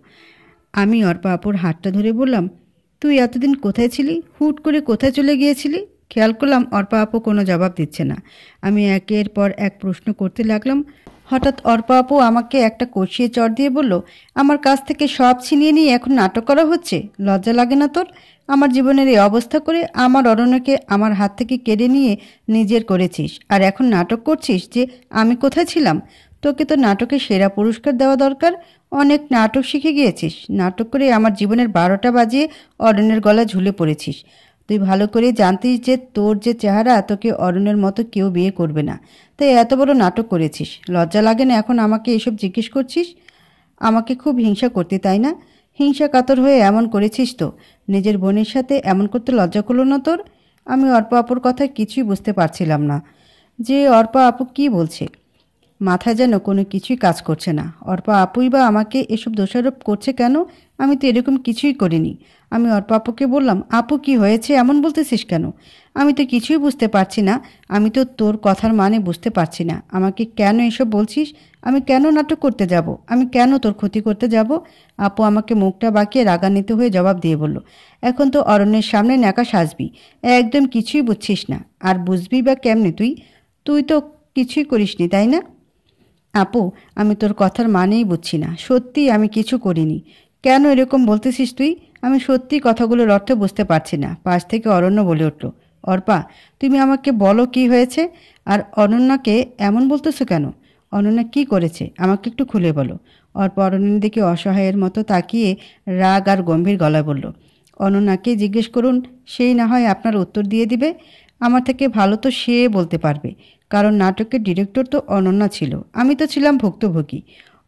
আমি অর্পা আপুর হাতটা ধরে বললাম, তুই এতদিন কোথায় ছিলি? হুট করে কোথায় চলে গিয়েছিলি? খেয়াল করলাম অর্পা আপু কোনো জবাব দিচ্ছে না। আমি একের পর এক প্রশ্ন করতে লাগলাম। হঠাৎ অর্পা আপু আমাকে একটা কষিয়ে চড় দিয়ে বলল, আমার কাছ থেকে সব ছিনিয়ে নিয়ে এখন নাটক করা হচ্ছে, লজ্জা লাগে না তোর? আমার জীবনের এই অবস্থা করে আমার অরণ্যকে আমার হাত থেকে কেড়ে নিয়ে নিজের করেছিস, আর এখন নাটক করছিস যে আমি কোথায় ছিলাম? তোকে তো নাটকে সেরা পুরস্কার দেওয়া দরকার। অনেক নাটক শিখে গিয়েছিস, নাটক করে আমার জীবনের 12টা বাজিয়ে অরণ্যের গলায় ঝুলে পড়েছিস। তুই ভালো করে জানতিস যে তোর যে চেহারা, তোকে অরণ্যের মতো কেউ বিয়ে করবে না, তাই এত বড় নাটক করেছিস। লজ্জা লাগে না এখন আমাকে এসব জিজ্ঞেস করছিস? আমাকে খুব হিংসা করতি তাই না? হিংসা কাতর হয়ে এমন করেছিস তো? নিজের বোনের সাথে এমন করতে লজ্জা করলো না তোর? আমি অর্পা আপুর কথা কিছুই বুঝতে পারছিলাম না যে অর্পা আপু কী বলছে। মাথায় যেন কোনো কিছুই কাজ করছে না। অর্পা আপুই বা আমাকে এসব দোষারোপ করছে কেন? আমি তো এরকম কিছুই করিনি। আমি অর্পা আপুকে বললাম, আপু কি হয়েছে এমন বলতেছিস কেন? আমি তো কিছুই বুঝতে পারছি না। আমি তো তোর কথার মানে বুঝতে পারছি না। আমাকে কেন এসব বলছিস? আমি কেন নাটক করতে যাব? আমি কেন তোর ক্ষতি করতে যাব? আপু আমাকে মুখটা বাঁকিয়ে রাগান্বিত হয়ে জবাব দিয়ে বলল, এখন তো অরণ্যের সামনে ন্যাকা সাজবি। একদম কিছুই বুঝছিস না। আর বুঝবি বা কেমনে তুই? তুই তো কিছুই করিসনি তাই না? আপু, আমি তোর কথার মানেই বুঝছি না। সত্যি আমি কিছু করিনি। কেন এরকম বলতেছিস তুই? আমি সত্যি কথাগুলোর অর্থ বুঝতে পারছি না। পাশ থেকে অরণ্য বলে উঠল, অর্পা, তুমি আমাকে বলো কি হয়েছে? আর অনন্যাকে এমন বলতেছো কেন? অনন্যা কি করেছে আমাকে একটু খুলে বলো। অর্পা অরণ্যের দিকে অসহায়ের মতো তাকিয়ে রাগ আর গম্ভীর গলায় বলল, অনন্যাকে জিজ্ঞেস করুন, সেই না হয় আপনার উত্তর দিয়ে দিবে। আমার থেকে ভালো তো সে বলতে পারবে, কারণ নাটকের ডিরেক্টর তো অনন্যা ছিল, আমি তো ছিলাম ভুক্তভোগী।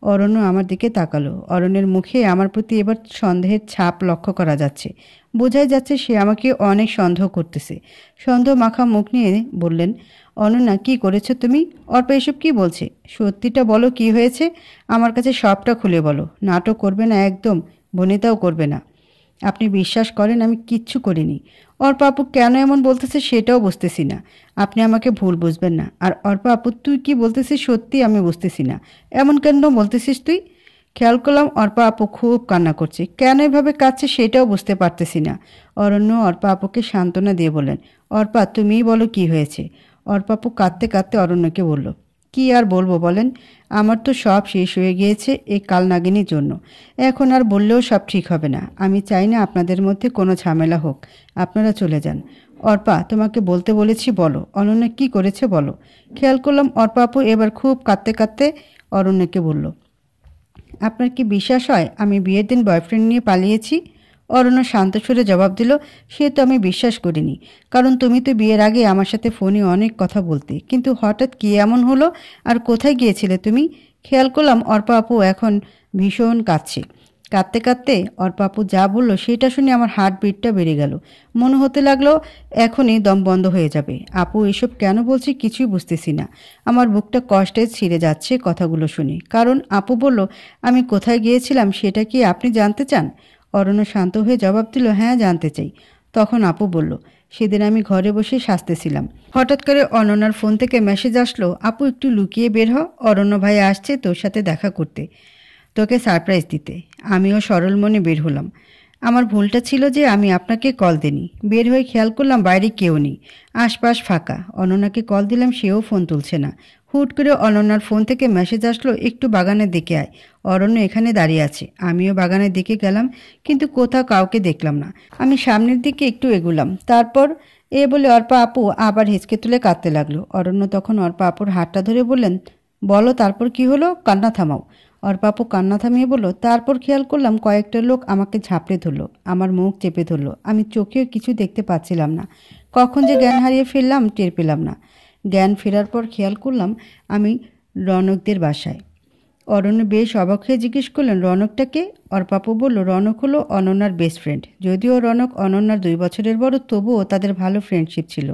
অরণ্য আমার দিকে তাকালো। অরণ্যের মুখে আমার প্রতি এবার সন্দেহের ছাপ লক্ষ্য করা যাচ্ছে। বোঝাই যাচ্ছে সে আমাকে অনেক সন্দেহ করতেছে। সন্দেহ মাখা মুখ নিয়ে বললেন, অনন্যা কি করেছো তুমি? অর্পা এসব কি বলছে? সত্যিটা বলো, কি হয়েছে? আমার কাছে সবটা খুলে বলো। নাটক করবে না একদম, বনিতাও করবে না। আপনি বিশ্বাস করেন আমি কিচ্ছু করিনি। অর্পা আপু কেন এমন বলতেছে সেটাও বুঝতেছি না। আপনি আমাকে ভুল বুঝবেন না। আর অর্পা আপু, তুই কি বলতেছিস সত্যি আমি বুঝতেছি না। এমন কেন বলতেছিস তুই? খেয়াল করলাম অর্পা আপু খুব কান্না করছে। কেন এভাবে কাঁদছে সেটাও বুঝতে পারতেছি না। অরণ্য অর্পা আপুকে সান্ত্বনা দিয়ে বললেন, অর্পা তুমিই বলো কি হয়েছে। অর্পা আপু কাঁদতে কাঁদতে অরণ্যকে বলল, কি আর বলবো বলেন? আমার তো সব শেষ হয়ে গিয়েছে এই কালনাগিনীর জন্য। এখন আর বললেও সব ঠিক হবে না। আমি চাই না আপনাদের মধ্যে কোনো ঝামেলা হোক। আপনারা চলে যান। অর্পা, তোমাকে বলতে বলেছি, বলো অনন্যা কি করেছে বলো। খেয়াল করলাম অর্পা আপু এবার খুব কাঁদতে কাঁদতে অরণ্যকে বলল, আপনার কি বিশ্বাস হয় আমি বিয়ের দিন বয়ফ্রেন্ড নিয়ে পালিয়েছি? অরণ্য শান্ত সুরে জবাব দিল, সে তো আমি বিশ্বাস করিনি, কারণ তুমি তো বিয়ের আগে আমার সাথে ফোনে অনেক কথা বলতে, কিন্তু হঠাৎ কী এমন হলো? আর কোথায় গিয়েছিলে তুমি? খেয়াল করলাম অর্পা আপু এখন ভীষণ কাঁদছে। কাঁদতে কাঁদতে অর্পা আপু যা বলল সেটা শুনে আমার হার্টবিটটা বেড়ে গেল। মনে হতে লাগলো এখনই দম বন্ধ হয়ে যাবে। আপু এসব কেন বলছি কিছুই বুঝতেছি না। আমার বুকটা কষ্টে ছিঁড়ে যাচ্ছে কথাগুলো শুনে। কারণ আপু বলল, আমি কোথায় গিয়েছিলাম সেটা কি আপনি জানতে চান? অরণ্য শান্ত হয়ে জবাব দিল, হ্যাঁ জানতে চাই। তখন আপু বলল, সেদিন আমি ঘরে বসে সাজতেছিলাম। হঠাৎ করে অনন্যার ফোন থেকে মেসেজ আসলো, আপু একটু লুকিয়ে বের হ, অরণ্য ভাই আসছে তোর সাথে দেখা করতে, তোকে সারপ্রাইজ দিতে। আমিও সরল মনে বের হলাম। আমার ভুলটা ছিল যে আমি আপনাকে কল দিইনি। বের হয়ে খেয়াল করলাম বাইরে কেউ নেই, আশপাশ ফাঁকা। অনন্যাকে কল দিলাম, সেও ফোন তুলছে না। হুট করে অনন্যার ফোন থেকে মেসেজ আসলো, একটু বাগানের দিকে আয়, অরণ্য এখানে দাঁড়িয়ে আছে। আমিও বাগানের দিকে গেলাম, কিন্তু কোথাও কাউকে দেখলাম না। আমি সামনের দিকে একটু এগুলাম, তারপর এ বলে অর্পা আপু আবার হেঁচকে তুলে কাঁদতে লাগলো। অরণ্য তখন অর্পা আপুর হাতটা ধরে বললেন, বলো তারপর কি হলো, কান্না থামাও। অর্পা আপু কান্না থামিয়ে বলল, তারপর খেয়াল করলাম কয়েকটা লোক আমাকে ঝাঁপড়ে ধরলো, আমার মুখ চেপে ধরলো। আমি চোখেও কিছু দেখতে পাচ্ছিলাম না। কখন যে জ্ঞান হারিয়ে ফেললাম টের পেলাম না। জ্ঞান ফেরার পর খেয়াল করলাম আমি রনকদের বাসায়। অরণ্য বেশ অবাক হয়ে জিজ্ঞেস করলেন, রনকটাকে? অর্পা আপু বলল, রনক হলো অনন্যার বেস্ট ফ্রেন্ড। যদিও রনক অনন্যার 2 বছরের বড়, তবুও তাদের ভালো ফ্রেন্ডশিপ ছিল।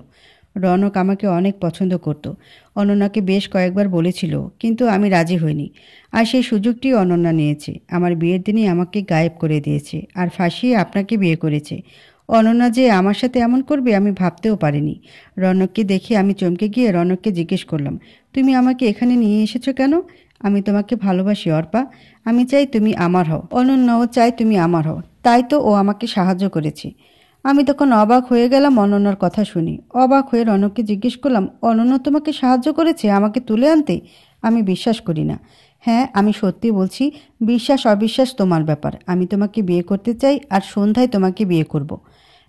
রনক আমাকে অনেক পছন্দ করত। অনন্যাকে বেশ কয়েকবার বলেছিল, কিন্তু আমি রাজি হইনি। আর সেই সুযোগটি অনন্যা নিয়েছে। আমার বিয়ের দিনই আমাকে গায়েব করে দিয়েছে আর ফাঁসিয়ে আপনাকে বিয়ে করেছে। অনন্যা যে আমার সাথে এমন করবে আমি ভাবতেও পারিনি। রনককে দেখে আমি চমকে গিয়ে রনককে জিজ্ঞেস করলাম, তুমি আমাকে এখানে নিয়ে এসেছো কেন? আমি তোমাকে ভালোবাসি অর্পা। আমি চাই তুমি আমার হও, অনন্যাও চাই তুমি আমার হও। তাই তো ও আমাকে সাহায্য করেছে। আমি তখন অবাক হয়ে গেলাম অনন্যার কথা শুনি। অবাক হয়ে রনককে জিজ্ঞেস করলাম, অনন্যা তোমাকে সাহায্য করেছে আমাকে তুলে আনতে? আমি বিশ্বাস করি না। হ্যাঁ, আমি সত্যি বলছি। বিশ্বাস অবিশ্বাস তোমার ব্যাপার। আমি তোমাকে বিয়ে করতে চাই, আর সন্ধ্যায় তোমাকে বিয়ে করব।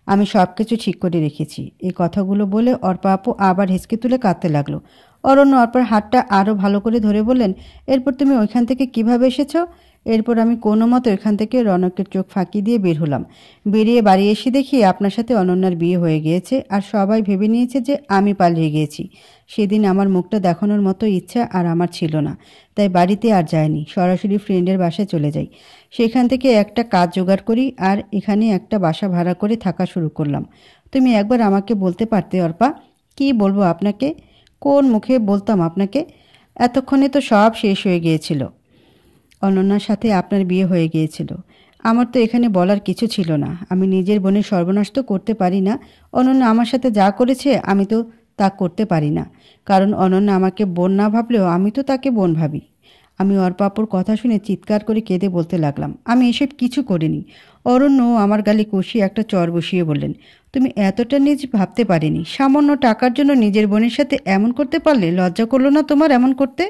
আমি সব কিছু ঠিক করে রেখেছি। এই কথাগুলো বলে অর্পা আপু আবার হেঁচকে তুলে কাঁদতে লাগলো। অরণ্য অর্পার হাতটা আরও ভালো করে ধরে বললেন, এরপর তুমি ওইখান থেকে কিভাবে এসেছো? এরপর আমি কোনো মতো ওইখান থেকে রনকের চোখ ফাঁকি দিয়ে বের হলাম। বেরিয়ে বাড়ি এসে দেখি আপনার সাথে অনন্যার বিয়ে হয়ে গিয়েছে, আর সবাই ভেবে নিয়েছে যে আমি পালিয়ে গিয়েছি। সেদিন আমার মুখটা দেখানোর মতো ইচ্ছা আর আমার ছিল না, তাই বাড়িতে আর যাইনি। সরাসরি ফ্রেন্ডের বাসায় চলে যাই। সেখান থেকে একটা কাজ জোগাড় করি, আর এখানে একটা বাসা ভাড়া করে থাকা শুরু করলাম। তুমি একবার আমাকে বলতে পারতে অর্পা? কি বলবো আপনাকে? কোন মুখে বলতাম আপনাকে? এতক্ষণে তো সব শেষ হয়ে গিয়েছিল। অনন্যার সাথে আপনার বিয়ে হয়ে গিয়েছিল। আমার তো এখানে বলার কিছু ছিল না। আমি নিজের বোনের সর্বনাশ তো করতে পারি না। অনন্যা আমার সাথে যা করেছে আমি তো তা করতে পারি না, কারণ অনন্যা আমাকে বোন না ভাবলেও আমি তো তাকে বোন ভাবি। আমি অর্পাপুর কথা শুনে চিৎকার করে কেঁদে বলতে লাগলাম, আমি এসব কিছু করিনি। অরণ্য আমার গালে কষিয়ে একটা চর বসিয়ে বললেন, তুমি এতটা নিজ ভাবতে পারিনি। সামান্য টাকার জন্য নিজের বোনের সাথে এমন করতে পারলে? লজ্জা করলো না তোমার এমন করতে?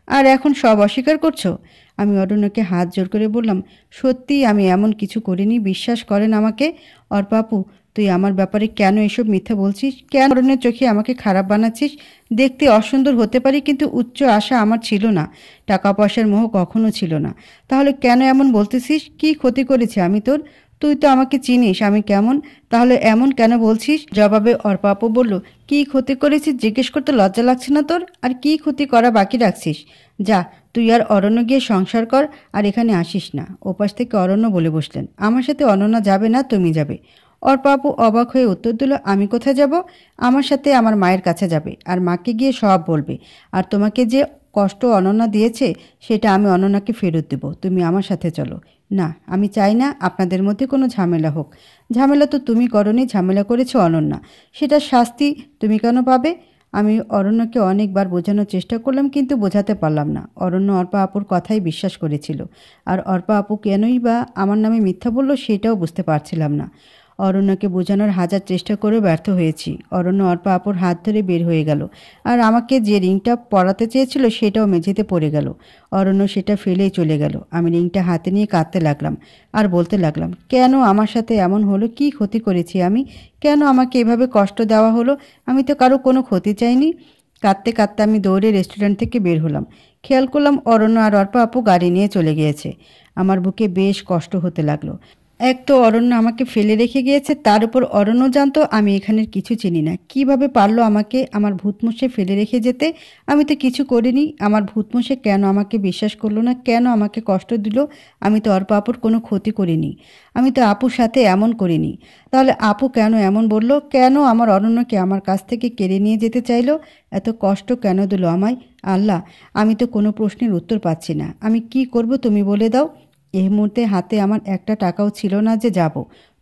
আর এখন সব অস্বীকার করছো? আমি অরণ্যকে হাত জোর করে বললাম, সত্যিই আমি এমন কিছু করিনি, বিশ্বাস করেন আমাকে। অর্পাপু, তুই আমার ব্যাপারে কেন এসব মিথ্যা বলছিস? কেন অরণ্যের চোখে আমাকে খারাপ বানাচ্ছিস? দেখতে অসুন্দর হতে পারি, কিন্তু উচ্চ আশা আমার ছিল না। টাকা পয়সার মোহ কখনো ছিল না। তাহলে কেন এমন বলতেছিস? কি ক্ষতি করেছি আমি তোর? তুই তো আমাকে চিনিস আমি কেমন। তাহলে এমন কেন বলছিস? জবাবে অর্পাপু বলল, কি ক্ষতি করেছিস জিজ্ঞেস করতে লজ্জা লাগছে না তোর? আর কি ক্ষতি করা বাকি রাখছিস? যা, তুই আর অরণ্য গিয়ে সংসার কর, আর এখানে আসিস না। ওপাশ থেকে অরণ্য বলে বসলেন, আমার সাথে অনন্যা যাবে না, তুমি যাবে। অর্পাপু অবাক হয়ে উত্তর দিল, আমি কোথায় যাব? আমার সাথে আমার মায়ের কাছে যাবে, আর মাকে গিয়ে সব বলবে। আর তোমাকে যে কষ্ট অনন্যা দিয়েছে সেটা আমি অনন্যাকে ফেরত দেব। তুমি আমার সাথে চলো। না, আমি চাই না আপনাদের মধ্যে কোনো ঝামেলা হোক। ঝামেলা তো তুমি করনি, ঝামেলা করেছো অনন্যা। সেটার শাস্তি তুমি কেন পাবে? আমি অরণ্যকে অনেকবার বোঝানোর চেষ্টা করলাম, কিন্তু বোঝাতে পারলাম না। অরণ্য অর্পা আপুর কথাই বিশ্বাস করেছিল, আর অর্পা আপু কেনই বা আমার নামে মিথ্যা বলল সেটাও বুঝতে পারছিলাম না। অরণ্যকে বোঝানোর হাজার চেষ্টা করেও ব্যর্থ হয়েছি। অরণ্য অর্পা আপুর হাত ধরে বের হয়ে গেল, আর আমাকে যে রিংটা পরাতে চেয়েছিল সেটাও মেঝেতে পড়ে গেল। অরণ্য সেটা ফেলেই চলে গেল। আমি রিংটা হাতে নিয়ে কাঁদতে লাগলাম, আর বলতে লাগলাম, কেন আমার সাথে এমন হলো? কি ক্ষতি করেছি আমি? কেন আমাকে এভাবে কষ্ট দেওয়া হলো? আমি তো কারো কোনো ক্ষতি চাইনি। কাঁদতে কাঁদতে আমি দৌড়ে রেস্টুরেন্ট থেকে বের হলাম। খেয়াল করলাম অরণ্য আর অর্পা আপু গাড়ি নিয়ে চলে গিয়েছে। আমার বুকে বেশ কষ্ট হতে লাগলো। এক তো অরণ্য আমাকে ফেলে রেখে গিয়েছে, তার উপর অরণ্য জানতো আমি এখানের কিছু চিনি না। কিভাবে পারলো আমাকে আমার ভূতমুষে ফেলে রেখে যেতে? আমি তো কিছু করিনি। আমার ভূতমুষে কেন আমাকে বিশ্বাস করলো না? কেন আমাকে কষ্ট দিল? আমি তো অর্পা আপুর কোনো ক্ষতি করিনি। আমি তো আপুর সাথে এমন করিনি। তাহলে আপু কেন এমন বলল? কেন আমার অরণ্যকে আমার কাছ থেকে কেড়ে নিয়ে যেতে চাইলো? এত কষ্ট কেন দিল আমায়? আল্লাহ, আমি তো কোনো প্রশ্নের উত্তর পাচ্ছি না। আমি কি করব তুমি বলে দাও। এই মুহূর্তে হাতে আমার একটা টাকাও ছিল না যে যাব।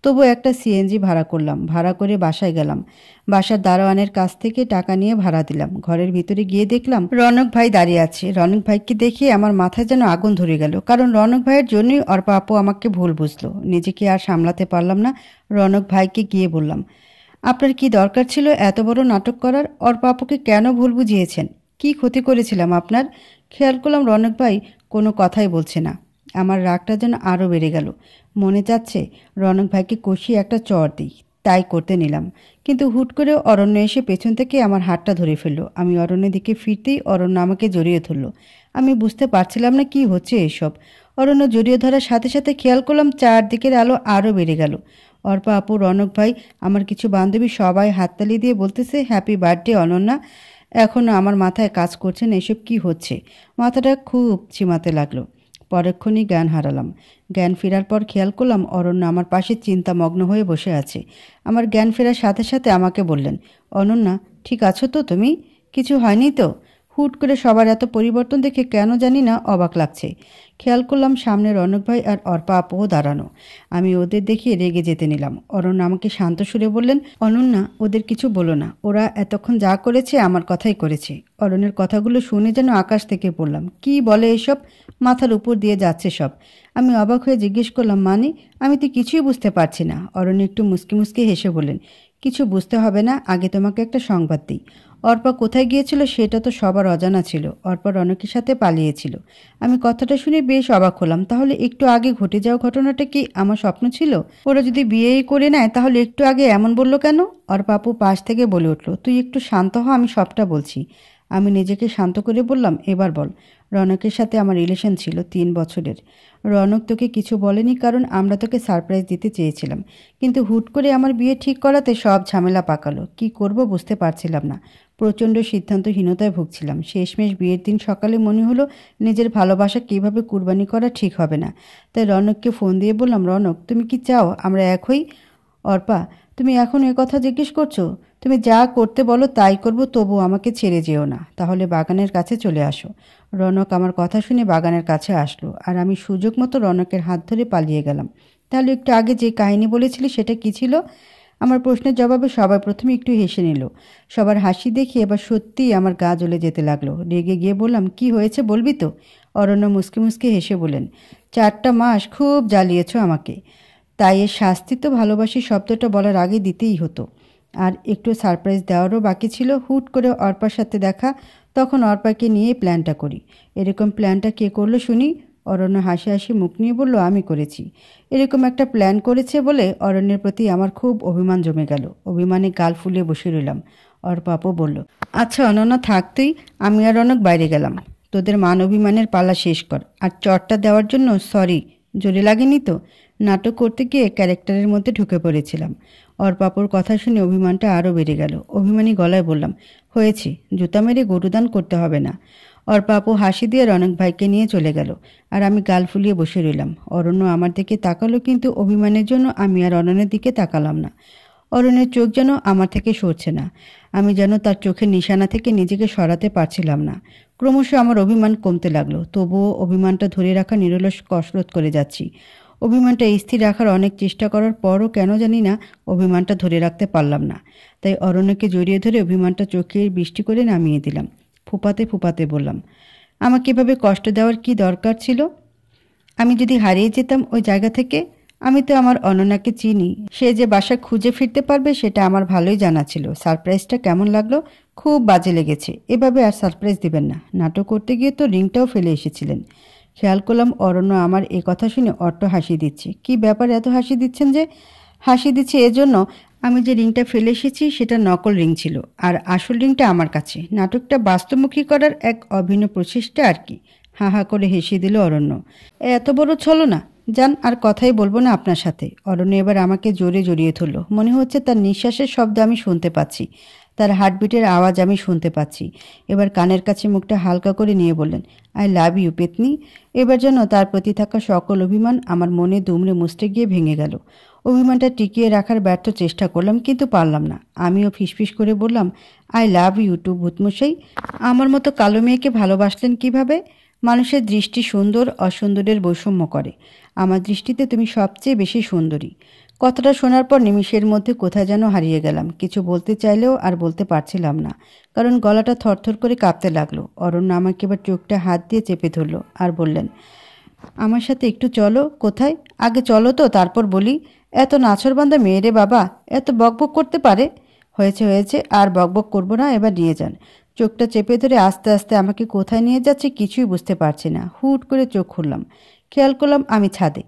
তবু একটা সিএনজি ভাড়া করলাম। ভাড়া করে বাসায় গেলাম। বাসার দারোয়ানের কাছ থেকে টাকা নিয়ে ভাড়া দিলাম। ঘরের ভিতরে গিয়ে দেখলাম রনক ভাই দাঁড়িয়ে আছে। রনক ভাইকে দেখে আমার মাথায় যেন আগুন ধরে গেল, কারণ রনক ভাইয়ের জন্যই অর্পা আপু আমাকে ভুল বুঝলো। নিজেকে আর সামলাতে পারলাম না। রনক ভাইকে গিয়ে বললাম, আপনার কি দরকার ছিল এত বড় নাটক করার? অর্পা আপুকে কেন ভুল বুঝিয়েছেন? কি ক্ষতি করেছিলাম আপনার? খেয়াল করলাম রনক ভাই কোনো কথাই বলছে না। আমার রাগটা যেন আরও বেড়ে গেল। মনে চাচ্ছে রনক ভাইকে কষিয়ে একটা চড় দিই। তাই করতে নিলাম, কিন্তু হুট করে অরণ্য এসে পেছন থেকে আমার হাতটা ধরে ফেললো। আমি অরণ্যের দিকে ফিরতেই অরণ্য আমাকে জড়িয়ে ধরলো। আমি বুঝতে পারছিলাম না কি হচ্ছে এসব। অরণ্য জড়িয়ে ধরার সাথে সাথে খেয়াল করলাম চারদিকের আলো আরও বেড়ে গেল। অর্পা আপু, রনক ভাই, আমার কিছু বান্ধবী সবাই হাততালি দিয়ে বলতেছে, হ্যাপি বার্থডে অনন্যা। এখনও আমার মাথায় কাজ করছে না এসব কী হচ্ছে। মাথাটা খুব চিমাতে লাগলো। পরক্ষণেই জ্ঞান হারালাম। জ্ঞান ফেরার পর খেয়াল করলাম অরণ্য আমার পাশে চিন্তামগ্ন হয়ে বসে আছে। আমার জ্ঞান ফেরার সাথে সাথে আমাকে বললেন, অনন্যা, ঠিক আছো তো তুমি? কিছু হয়নি তো? হুট করে সবার এত পরিবর্তন দেখে কেন জানি না অবাক লাগছে। খেয়াল করলাম সামনে রনক ভাই আর অর্পা আপুও দাঁড়ানো। আমি ওদের দেখিয়ে রেগে যেতে নিলাম। অরণ্য আমাকে শান্ত সুরে বললেন, অনন্যা, ওদের কিছু বলো না, ওরা এতক্ষণ যা করেছে আমার কথাই করেছে। অরণ্যের কথাগুলো শুনে যেন আকাশ থেকে পড়লাম। কি বলে এসব? মাথার উপর দিয়ে যাচ্ছে সব। আমি অবাক হয়ে জিজ্ঞেস করলাম, মানে? আমি তো কিছুই বুঝতে পারছি না। অরণ্য একটু মুসকি মুসকি হেসে বললেন, কিছু বুঝতে হবে না, আগে তোমাকে একটা সংবাদ দিই। অর্পা কোথায় গিয়েছিল সেটা তো সবার অজানা ছিল। অর্পা রনকের সাথে পালিয়েছিল। আমি কথাটা শুনে বেশ অবাক হলাম। তাহলে একটু আগে ঘটে যাওয়া ঘটনাটা কি আমার স্বপ্ন ছিল? ওরা যদি বিয়েই করে নেয় তাহলে একটু আগে এমন বলল কেন? অর্পা আপু পাশ থেকে বলে উঠল, তুই একটু শান্ত হ, আমি সবটা বলছি। আমি নিজেকে শান্ত করে বললাম, এবার বল। রনকের সাথে আমার রিলেশন ছিল 3 বছরের। রনক তোকে কিছু বলেনি কারণ আমরা তোকে সারপ্রাইজ দিতে চেয়েছিলাম, কিন্তু হুট করে আমার বিয়ে ঠিক করাতে সব ঝামেলা পাকালো। কি করব বুঝতে পারছিলাম না। প্রচণ্ড সিদ্ধান্তহীনতায় ভুগছিলাম। শেষমেশ বিয়ের দিন সকালে মনে হলো নিজের ভালোবাসা কীভাবে কুরবানি করা ঠিক হবে না। তাই রনককে ফোন দিয়ে বললাম, রনক, তুমি কি চাও আমরা এক হই? অর্পা, তুমি এখন এ কথা জিজ্ঞেস করছো? তুমি যা করতে বলো তাই করব, তবু আমাকে ছেড়ে যেও না। তাহলে বাগানের কাছে চলে আসো। রনক আমার কথা শুনে বাগানের কাছে আসলো, আর আমি সুযোগ মতো রনকের হাত ধরে পালিয়ে গেলাম। তাহলে একটু আগে যে কাহিনী বলেছিলি সেটা কী ছিল? আমার প্রশ্নের জবাবে সবাই প্রথমে একটু হেসে নিল। সবার হাসি দেখে এবার সত্যিই আমার গা জ্বলে যেতে লাগলো। রেগে গিয়ে বললাম, কি হয়েছে বলবি তো? অরণ্য মুসকি মুসকি হেসে বলেন, 4টা মাস খুব জ্বালিয়েছ আমাকে, তাই এর শাস্তি তো ভালোবাসি শব্দটা বলার আগে দিতেই হতো। আর একটু সারপ্রাইজ দেওয়ারও বাকি ছিল। হুট করে অর্পার সাথে দেখা, তখন অর্পাকে নিয়ে প্ল্যানটা করি। এরকম প্ল্যানটা কে করলো শুনি? অরণ্য হাসি হাসি মুখ নিয়ে বলল, আমি করেছি। এরকম একটা প্ল্যান করেছে বলে অরণ্যের প্রতি আমার খুব অভিমান জমে গেল। অভিমানে গাল ফুলিয়ে বসে রইলাম। অর্পাপও বলল, আচ্ছা অনন্যা, থাকতেই আমি আর অনেক বাইরে গেলাম। তোদের মান অভিমানের পালা শেষ কর। আর চটটা দেওয়ার জন্য সরি, জোরে লাগেনি তো? নাটক করতে গিয়ে ক্যারেক্টারের মধ্যে ঢুকে পড়েছিলাম। অর্পাপুর কথা শুনে অভিমানটা আরও বেড়ে গেল। অভিমানী গলায় বললাম, হয়েছে, জুতা মেরে গরুদান করতে হবে না। অর্পাপু হাসি দিয়ে রনক ভাইকে নিয়ে চলে গেল, আর আমি গাল ফুলিয়ে বসে রইলাম। অরণ্য আমার দিকে তাকালো, কিন্তু অভিমানের জন্য আমি আর অরণ্যের দিকে তাকালাম না। অরণ্যের চোখ যেন আমার থেকে সরছে না। আমি যেন তার চোখের নিশানা থেকে নিজেকে সরাতে পারছিলাম না। ক্রমশ আমার অভিমান কমতে লাগলো, তবুও অভিমানটা ধরে রাখা নিরলস কসরত করে যাচ্ছি। অভিমানটা স্থির রাখার অনেক চেষ্টা করার পরও কেন জানি না অভিমানটা ধরে রাখতে পারলাম না। তাই অরণ্যকে জড়িয়ে ধরে অভিমানটা চোখের বৃষ্টি করে নামিয়ে দিলাম। ফুপাতে ফুপাতে বললাম, আমাকে এভাবে কষ্ট দেওয়ার কি দরকার ছিল? আমি যদি হারিয়ে যেতাম ওই জায়গা থেকে? আমি তো আমার অনন্যাকে চিনি। সে যে বাসা খুঁজে ফিরতে পারবে সেটা আমার ভালোই জানা ছিল। সারপ্রাইজটা কেমন লাগলো? খুব বাজে লেগেছে। এভাবে আর সারপ্রাইজ দিবেন না। নাটক করতে গিয়ে তো রিংটাও ফেলে এসেছিলেন। খেয়াল করলাম অরণ্য আমার এ কথা শুনে অট্ট হাসি দিচ্ছে। কি ব্যাপার এত হাসি দিচ্ছেন যে? হাসি দিচ্ছে এজন্য, আমি যে রিংটা ফেলে এসেছি সেটা নকল রিং ছিল, আর আসল রিংটা আমার কাছে। নাটকটা বাস্তবমুখী করার এক অভিনব প্রচেষ্টা আর কি। হা হা করে হেসে দিল অরণ্য। এত বড় ছলো না, যান, আর কথাই বলবো না আপনার সাথে। অরণ্য এবার আমাকে জোরে জড়িয়ে ধরল। মনে হচ্ছে তার নিঃশ্বাসের শব্দ আমি শুনতে পাচ্ছি, তার হার্টবিটের আওয়াজ আমি শুনতে পাচ্ছি। এবার কানের কাছে মুখটা হালকা করে নিয়ে বললেন, আই লাভ ইউ পেতনি। এবার যেন তার প্রতি থাকা সকল অভিমান আমার মনে দুমড়ে মুচড়ে গিয়ে ভেঙে গেল। অভিমানটা টিকিয়ে রাখার ব্যর্থ চেষ্টা করলাম, কিন্তু পারলাম না। আমিও ফিসফিস করে বললাম, আই লাভ ইউ টু ভূতমশাই। আমার মতো কালো মেয়েকে ভালোবাসলেন কিভাবে? মানুষের দৃষ্টি সুন্দর অসুন্দরের বৈষম্য করে। আমার দৃষ্টিতে তুমি সবচেয়ে বেশি সুন্দরী। কথাটা শোনার পর নিমিষের মধ্যে কোথায় যেন হারিয়ে গেলাম। কিছু বলতে চাইলেও আর বলতে পারছিলাম না, কারণ গলাটা থরথর করে কাঁপতে লাগলো। অরণ্য আমাকে এবার চোখটা হাত দিয়ে চেপে ধরলো আর বললেন, আমার সাথে একটু চলো। কোথায়? আগে চলো তো, তারপর বলি। এত নাছরবান্ধা মেয়েরে বাবা, এত বকবক করতে পারে? হয়েছে হয়েছে, আর বকবক করবো না, এবার নিয়ে যান। চোখটা চেপে ধরে আস্তে আস্তে আমাকে কোথায় নিয়ে যাচ্ছে কিছুই বুঝতে পারছি না। হুট করে চোখ খুললাম, খেয়াল করলাম আমি ছাদে।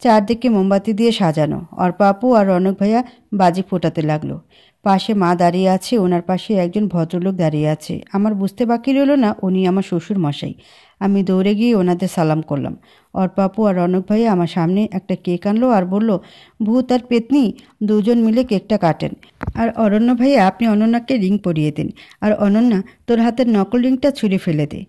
চারদিকে মোমবাতি দিয়ে সাজানো। অর্পা আপু আর রনক ভাইয়া বাজি ফোটাতে লাগলো। পাশে মা দাঁড়িয়ে আছে, ওনার পাশে একজন ভদ্রলোক দাঁড়িয়ে আছে। আমার বুঝতে বাকি রইল না উনি আমার শ্বশুর মশাই। আমি দৌড়ে গিয়ে ওনাদের সালাম করলাম। অর্পা আপু আর রনক ভাইয়া আমার সামনে একটা কেক আনলো আর বলল, ভূত আর পেতনি দুজন মিলে কেকটা কাটেন। আর অরণ্য ভাইয়া আপনি অনন্যাকে রিং পরিয়ে দিন। আর অনন্যা তোর হাতের নকল রিংটা ছুঁড়ে ফেলে দে।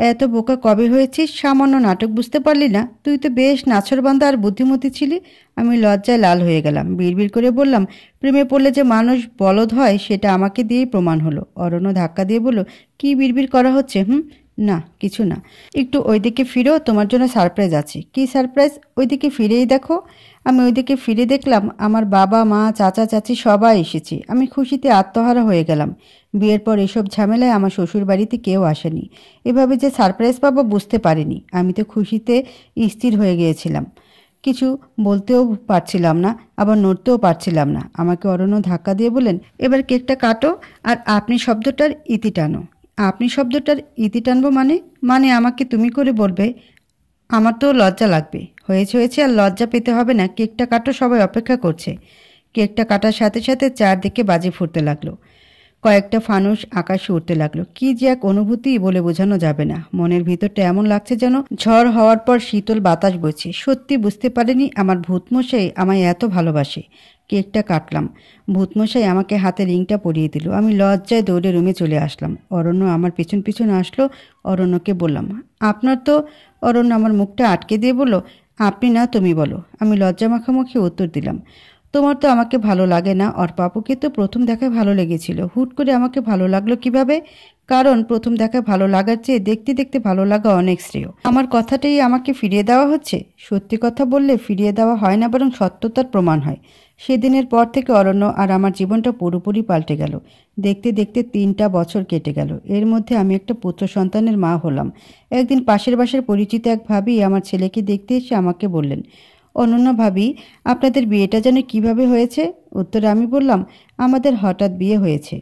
এত বোকা কবে হয়েছিস? সামান্য নাটক বুঝতে পারলি না? তুই তো বেশ নাছোড়বান্দা আর বুদ্ধিমতী ছিলি। আমি লজ্জায় লাল হয়ে গেলাম, বিড়বিড় করে বললাম, প্রেমে পড়লে যে মানুষ বলদ হয় সেটা আমাকে দিয়েই প্রমাণ হলো। অরণ্য ধাক্কা দিয়ে বলল, কি বিড়বিড় করা হচ্ছে? না কিছু না। একটু ওইদিকে ফিরো, তোমার জন্য সারপ্রাইজ আছে। কি সারপ্রাইজ? ওইদিকে ফিরেই দেখো। আমি ওইদিকে ফিরে দেখলাম আমার বাবা মা চাচা চাচি সবাই এসেছে। আমি খুশিতে আত্মহারা হয়ে গেলাম। বিয়ের পর এসব ঝামেলায় আমার শ্বশুর বাড়িতে কেউ আসেনি। এভাবে যে সারপ্রাইজ পাবো বুঝতে পারিনি। আমি তো খুশিতে স্থির হয়ে গিয়েছিলাম। কিছু বলতেও পারছিলাম না, আবার নড়তেও পারছিলাম না। আমাকে অরণ্য ধাক্কা দিয়ে বললেন, এবার কেকটা কাটো আর আপনি শব্দটার ইতি টানো। আপনি শব্দটার ইতি টানবো মানে? মানে আমাকে তুমি করে বলবে? আমার তো লজ্জা লাগবে। হয়েছে হয়েছে, আর লজ্জা পেতে হবে না। কেকটা কাটো, সবাই অপেক্ষা করছে। কেকটা কাটার সাথে সাথে চারদিকে বাজি ফুটতে লাগলো। কয়েকটা ফানুস আকাশে উঠতে লাগলো। কি যে এক অনুভূতি বলে বোঝানো যাবে না। মনের ভিতরটা এমন লাগছে যেন ঝড় হওয়ার পর শীতল বাতাস বইছে। সত্যি বুঝতে পারিনি আমার ভূতমশাই আমায় এত ভালোবাসে। কেকটা কাটলাম। ভূতমশাই আমাকে হাতে রিংটা পরিয়ে দিল। আমি লজ্জায় দৌড়ে রুমে চলে আসলাম। অরণ্য আমার পিছন পিছন আসলো। অরণ্যকে বললাম, আপনার তো। অরণ্য আমার মুখটা আটকে দিয়ে বলল, আপনি না, তুমি বলো। আমি লজ্জা মাখামাখি উত্তর দিলাম, তোমার তো আমাকে ভালো লাগে না। আর পাপুকে তো প্রথম দেখায় ভালো লেগেছিল। হুট করে আমাকে ভালো লাগলো কিভাবে? কারণ প্রথম দেখায় ভালো লাগার চেয়ে দেখতে দেখতে ভালো লাগা অনেক শ্রেয়। আমার কথাটাই আমাকে ফিরিয়ে দেওয়া হচ্ছে। সত্যি কথা বললে ফিরিয়ে দেওয়া হয় না, বরং সত্যতার প্রমাণ হয়। সেদিনের পর থেকে অরণ্য আর আমার জীবনটা পুরোপুরি পাল্টে গেল। দেখতে দেখতে 3টা বছর কেটে গেল। এর মধ্যে আমি একটা পুত্র সন্তানের মা হলাম। একদিন পাশের বাসার পরিচিত এক ভাবি আমার ছেলেকে দেখতে এসে আমাকে বললেন, অনন্যা ভাবি, আপনাদের বিয়েটা যেন কিভাবে হয়েছে? উত্তরে আমি বললাম, আমাদের হঠাৎ বিয়ে হয়েছে।